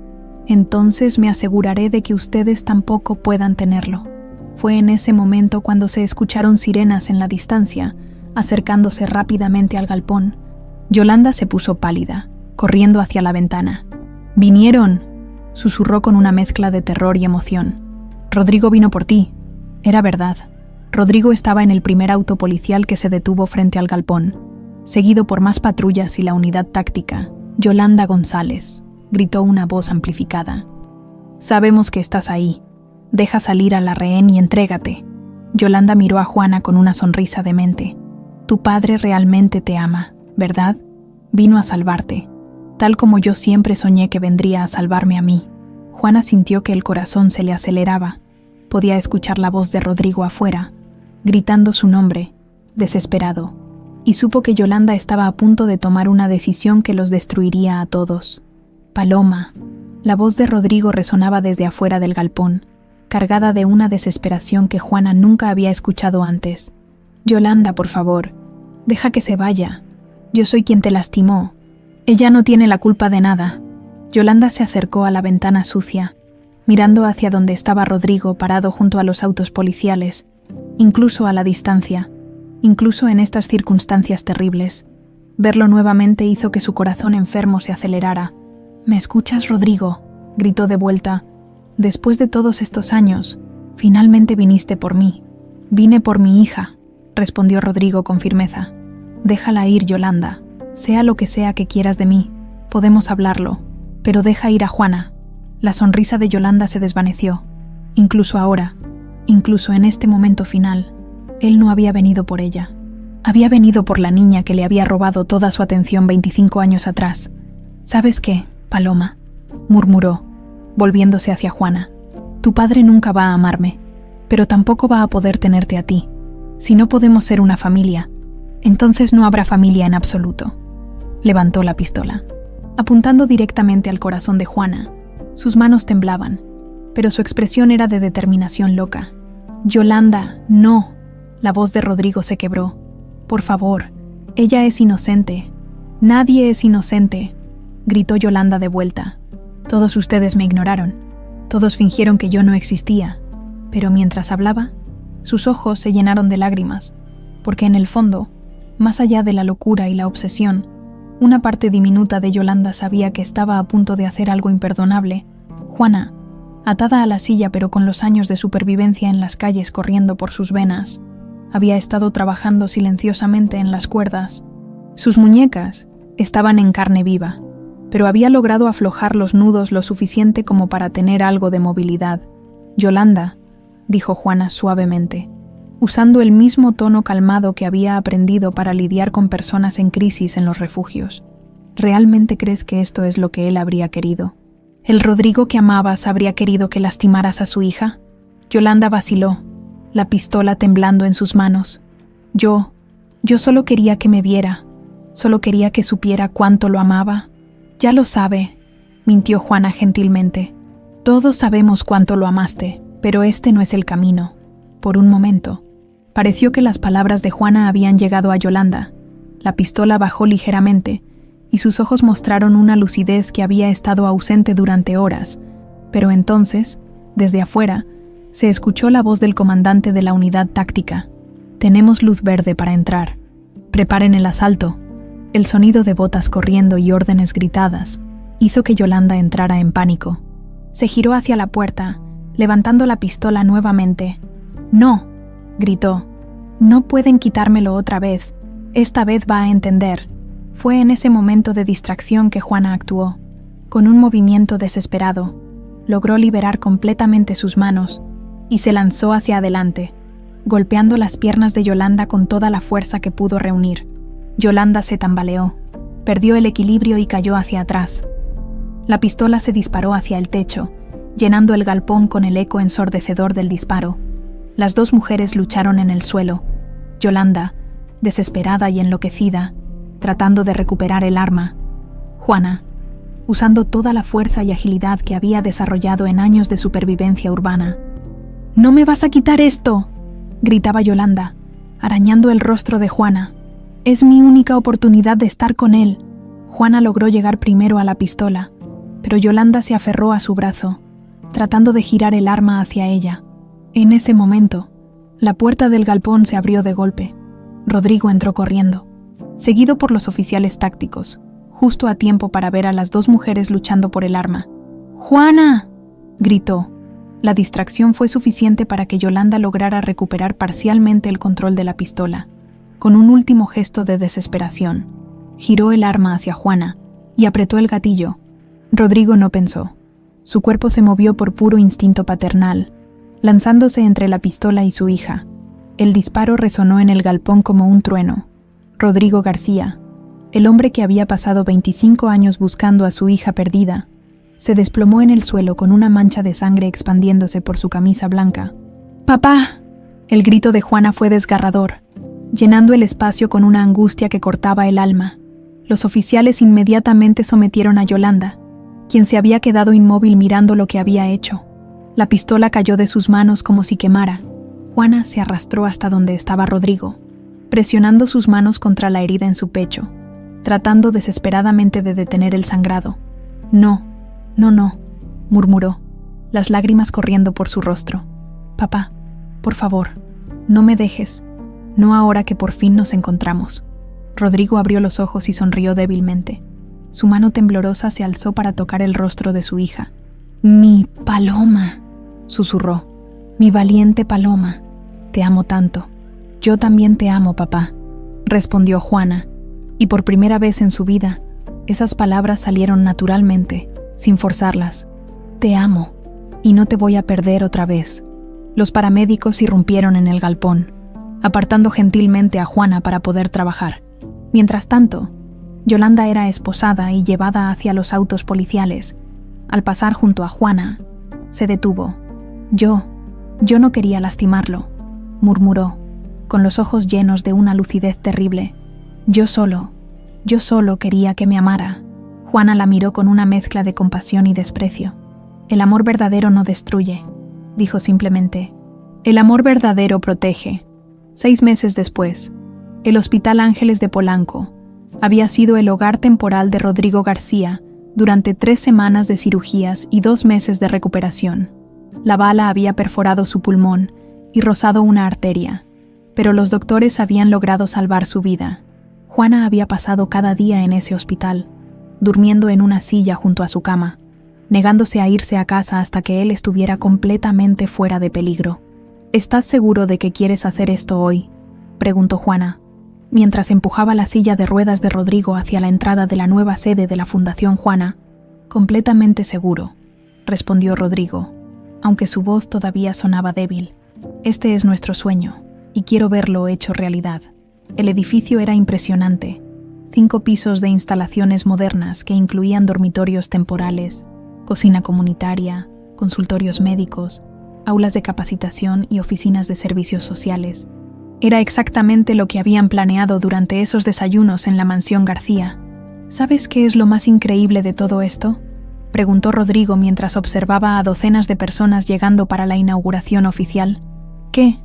«Entonces me aseguraré de que ustedes tampoco puedan tenerlo». Fue en ese momento cuando se escucharon sirenas en la distancia, acercándose rápidamente al galpón. Yolanda se puso pálida, corriendo hacia la ventana. «¡Vinieron!», susurró con una mezcla de terror y emoción. «Rodrigo vino por ti». Era verdad. Rodrigo estaba en el primer auto policial que se detuvo frente al galpón, seguido por más patrullas y la unidad táctica. «Yolanda González», gritó una voz amplificada. «Sabemos que estás ahí. Deja salir a la rehén y entrégate». Yolanda miró a Juana con una sonrisa demente. «Tu padre realmente te ama, ¿verdad? Vino a salvarte, tal como yo siempre soñé que vendría a salvarme a mí». Juana sintió que el corazón se le aceleraba. Podía escuchar la voz de Rodrigo afuera, gritando su nombre, desesperado, y supo que Yolanda estaba a punto de tomar una decisión que los destruiría a todos. «Paloma». La voz de Rodrigo resonaba desde afuera del galpón, cargada de una desesperación que Juana nunca había escuchado antes. «Yolanda, por favor, deja que se vaya. Yo soy quien te lastimó. Ella no tiene la culpa de nada». Yolanda se acercó a la ventana sucia, mirando hacia donde estaba Rodrigo parado junto a los autos policiales, incluso a la distancia, incluso en estas circunstancias terribles. Verlo nuevamente hizo que su corazón enfermo se acelerara. «¿Me escuchas, Rodrigo?», gritó de vuelta. «Después de todos estos años, finalmente viniste por mí». «Vine por mi hija», respondió Rodrigo con firmeza. Déjala ir, Yolanda. Sea lo que sea que quieras de mí, podemos hablarlo, pero deja ir a Juana. La sonrisa de Yolanda se desvaneció. Incluso ahora, incluso en este momento final, él no había venido por ella. Había venido por la niña que le había robado toda su atención 25 años atrás. ¿Sabes qué, Paloma?, murmuró, volviéndose hacia Juana. Tu padre nunca va a amarme, pero tampoco va a poder tenerte a ti. Si no podemos ser una familia, entonces no habrá familia en absoluto. Levantó la pistola, apuntando directamente al corazón de Juana. Sus manos temblaban, pero su expresión era de determinación loca. Yolanda, no. La voz de Rodrigo se quebró. Por favor, ella es inocente. Nadie es inocente, gritó Yolanda de vuelta. Todos ustedes me ignoraron. Todos fingieron que yo no existía. Pero mientras hablaba, sus ojos se llenaron de lágrimas, porque en el fondo, más allá de la locura y la obsesión, una parte diminuta de Yolanda sabía que estaba a punto de hacer algo imperdonable. Juana, atada a la silla pero con los años de supervivencia en las calles corriendo por sus venas, había estado trabajando silenciosamente en las cuerdas. Sus muñecas estaban en carne viva, pero había logrado aflojar los nudos lo suficiente como para tener algo de movilidad. Yolanda, dijo Juana suavemente, usando el mismo tono calmado que había aprendido para lidiar con personas en crisis en los refugios. ¿Realmente crees que esto es lo que él habría querido? ¿El Rodrigo que amabas habría querido que lastimaras a su hija? Yolanda vaciló, la pistola temblando en sus manos. Yo solo quería que me viera, solo quería que supiera cuánto lo amaba. Ya lo sabe, mintió Juana gentilmente. Todos sabemos cuánto lo amaste, pero este no es el camino. Por un momento, pareció que las palabras de Juana habían llegado a Yolanda. La pistola bajó ligeramente, y sus ojos mostraron una lucidez que había estado ausente durante horas, pero entonces, desde afuera, se escuchó la voz del comandante de la unidad táctica. Tenemos luz verde para entrar. Preparen el asalto. El sonido de botas corriendo y órdenes gritadas hizo que Yolanda entrara en pánico. Se giró hacia la puerta, levantando la pistola nuevamente. «No», gritó. «No pueden quitármelo otra vez. Esta vez va a entender». Fue en ese momento de distracción que Juana actuó. Con un movimiento desesperado, logró liberar completamente sus manos y se lanzó hacia adelante, golpeando las piernas de Yolanda con toda la fuerza que pudo reunir. Yolanda se tambaleó, perdió el equilibrio y cayó hacia atrás. La pistola se disparó hacia el techo, llenando el galpón con el eco ensordecedor del disparo. Las dos mujeres lucharon en el suelo. Yolanda, desesperada y enloquecida, tratando de recuperar el arma. Juana, usando toda la fuerza y agilidad que había desarrollado en años de supervivencia urbana. «¡No me vas a quitar esto!», gritaba Yolanda, arañando el rostro de Juana. «Es mi única oportunidad de estar con él». Juana logró llegar primero a la pistola, pero Yolanda se aferró a su brazo, tratando de girar el arma hacia ella. En ese momento, la puerta del galpón se abrió de golpe. Rodrigo entró corriendo, seguido por los oficiales tácticos, justo a tiempo para ver a las dos mujeres luchando por el arma. «¡Juana!», gritó. La distracción fue suficiente para que Yolanda lograra recuperar parcialmente el control de la pistola. Con un último gesto de desesperación, giró el arma hacia Juana y apretó el gatillo. Rodrigo no pensó. Su cuerpo se movió por puro instinto paternal, lanzándose entre la pistola y su hija. El disparo resonó en el galpón como un trueno. Rodrigo García, el hombre que había pasado 25 años buscando a su hija perdida, se desplomó en el suelo con una mancha de sangre expandiéndose por su camisa blanca. «¡Papá!». El grito de Juana fue desgarrador, llenando el espacio con una angustia que cortaba el alma. Los oficiales inmediatamente sometieron a Yolanda, quien se había quedado inmóvil mirando lo que había hecho. La pistola cayó de sus manos como si quemara. Juana se arrastró hasta donde estaba Rodrigo, presionando sus manos contra la herida en su pecho, tratando desesperadamente de detener el sangrado. «No, murmuró, las lágrimas corriendo por su rostro. «Papá, por favor, no me dejes, no ahora que por fin nos encontramos». Rodrigo abrió los ojos y sonrió débilmente. Su mano temblorosa se alzó para tocar el rostro de su hija. «Mi Paloma», susurró, «mi valiente Paloma, te amo tanto». «Yo también te amo, papá», respondió Juana, y por primera vez en su vida, esas palabras salieron naturalmente, sin forzarlas. Te amo, y no te voy a perder otra vez. Los paramédicos irrumpieron en el galpón, apartando gentilmente a Juana para poder trabajar. Mientras tanto, Yolanda era esposada y llevada hacia los autos policiales. Al pasar junto a Juana, se detuvo. Yo no quería lastimarlo, murmuró, con los ojos llenos de una lucidez terrible. Yo solo quería que me amara. Juana la miró con una mezcla de compasión y desprecio. El amor verdadero no destruye, dijo simplemente. El amor verdadero protege. 6 meses después, el Hospital Ángeles de Polanco había sido el hogar temporal de Rodrigo García durante 3 semanas de cirugías y 2 meses de recuperación. La bala había perforado su pulmón y rozado una arteria, pero los doctores habían logrado salvar su vida. Juana había pasado cada día en ese hospital, durmiendo en una silla junto a su cama, negándose a irse a casa hasta que él estuviera completamente fuera de peligro. ¿Estás seguro de que quieres hacer esto hoy?, preguntó Juana, mientras empujaba la silla de ruedas de Rodrigo hacia la entrada de la nueva sede de la Fundación Juana. Completamente seguro, respondió Rodrigo, aunque su voz todavía sonaba débil. Este es nuestro sueño, y quiero verlo hecho realidad. El edificio era impresionante. 5 pisos de instalaciones modernas que incluían dormitorios temporales, cocina comunitaria, consultorios médicos, aulas de capacitación y oficinas de servicios sociales. Era exactamente lo que habían planeado durante esos desayunos en la mansión García. ¿Sabes qué es lo más increíble de todo esto?, preguntó Rodrigo mientras observaba a docenas de personas llegando para la inauguración oficial. ¿Qué?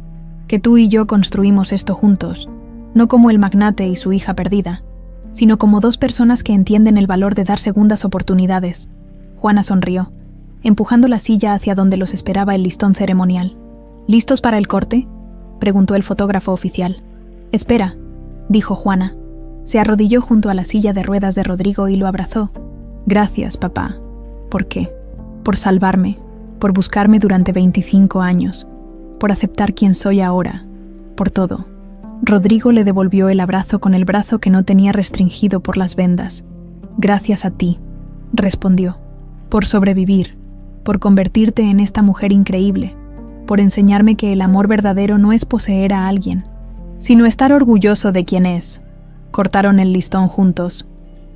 Que tú y yo construimos esto juntos, no como el magnate y su hija perdida, sino como 2 personas que entienden el valor de dar segundas oportunidades. Juana sonrió, empujando la silla hacia donde los esperaba el listón ceremonial. ¿Listos para el corte?, preguntó el fotógrafo oficial. Espera, dijo Juana. Se arrodilló junto a la silla de ruedas de Rodrigo y lo abrazó. Gracias, papá. ¿Por qué? Por salvarme, por buscarme durante 25 años, por aceptar quién soy ahora, por todo. Rodrigo le devolvió el abrazo con el brazo que no tenía restringido por las vendas. Gracias a ti, respondió, por sobrevivir, por convertirte en esta mujer increíble, por enseñarme que el amor verdadero no es poseer a alguien, sino estar orgulloso de quien es. Cortaron el listón juntos,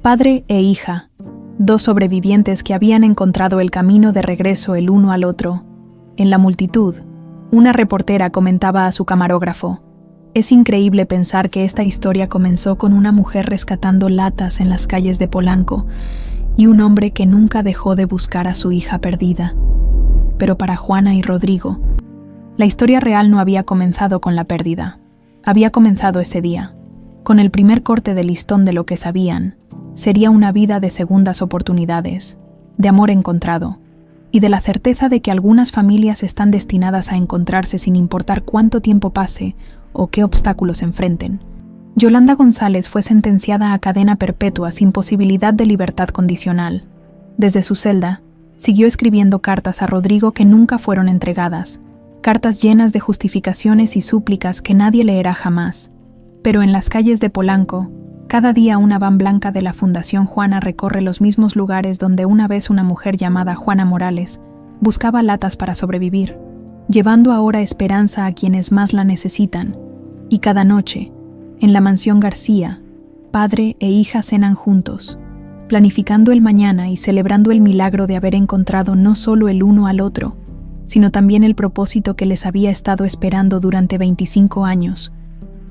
padre e hija, 2 sobrevivientes que habían encontrado el camino de regreso el uno al otro. En la multitud, una reportera comentaba a su camarógrafo: es increíble pensar que esta historia comenzó con una mujer rescatando latas en las calles de Polanco y un hombre que nunca dejó de buscar a su hija perdida. Pero para Juana y Rodrigo, la historia real no había comenzado con la pérdida. Había comenzado ese día, con el primer corte de listón de lo que sabían. Sería una vida de segundas oportunidades, de amor encontrado, y de la certeza de que algunas familias están destinadas a encontrarse sin importar cuánto tiempo pase o qué obstáculos enfrenten. Yolanda González fue sentenciada a cadena perpetua sin posibilidad de libertad condicional. Desde su celda, siguió escribiendo cartas a Rodrigo que nunca fueron entregadas, cartas llenas de justificaciones y súplicas que nadie leerá jamás. Pero en las calles de Polanco, cada día una van blanca de la Fundación Juana recorre los mismos lugares donde una vez una mujer llamada Juana Morales buscaba latas para sobrevivir, llevando ahora esperanza a quienes más la necesitan. Y cada noche, en la mansión García, padre e hija cenan juntos, planificando el mañana y celebrando el milagro de haber encontrado no solo el uno al otro, sino también el propósito que les había estado esperando durante 25 años,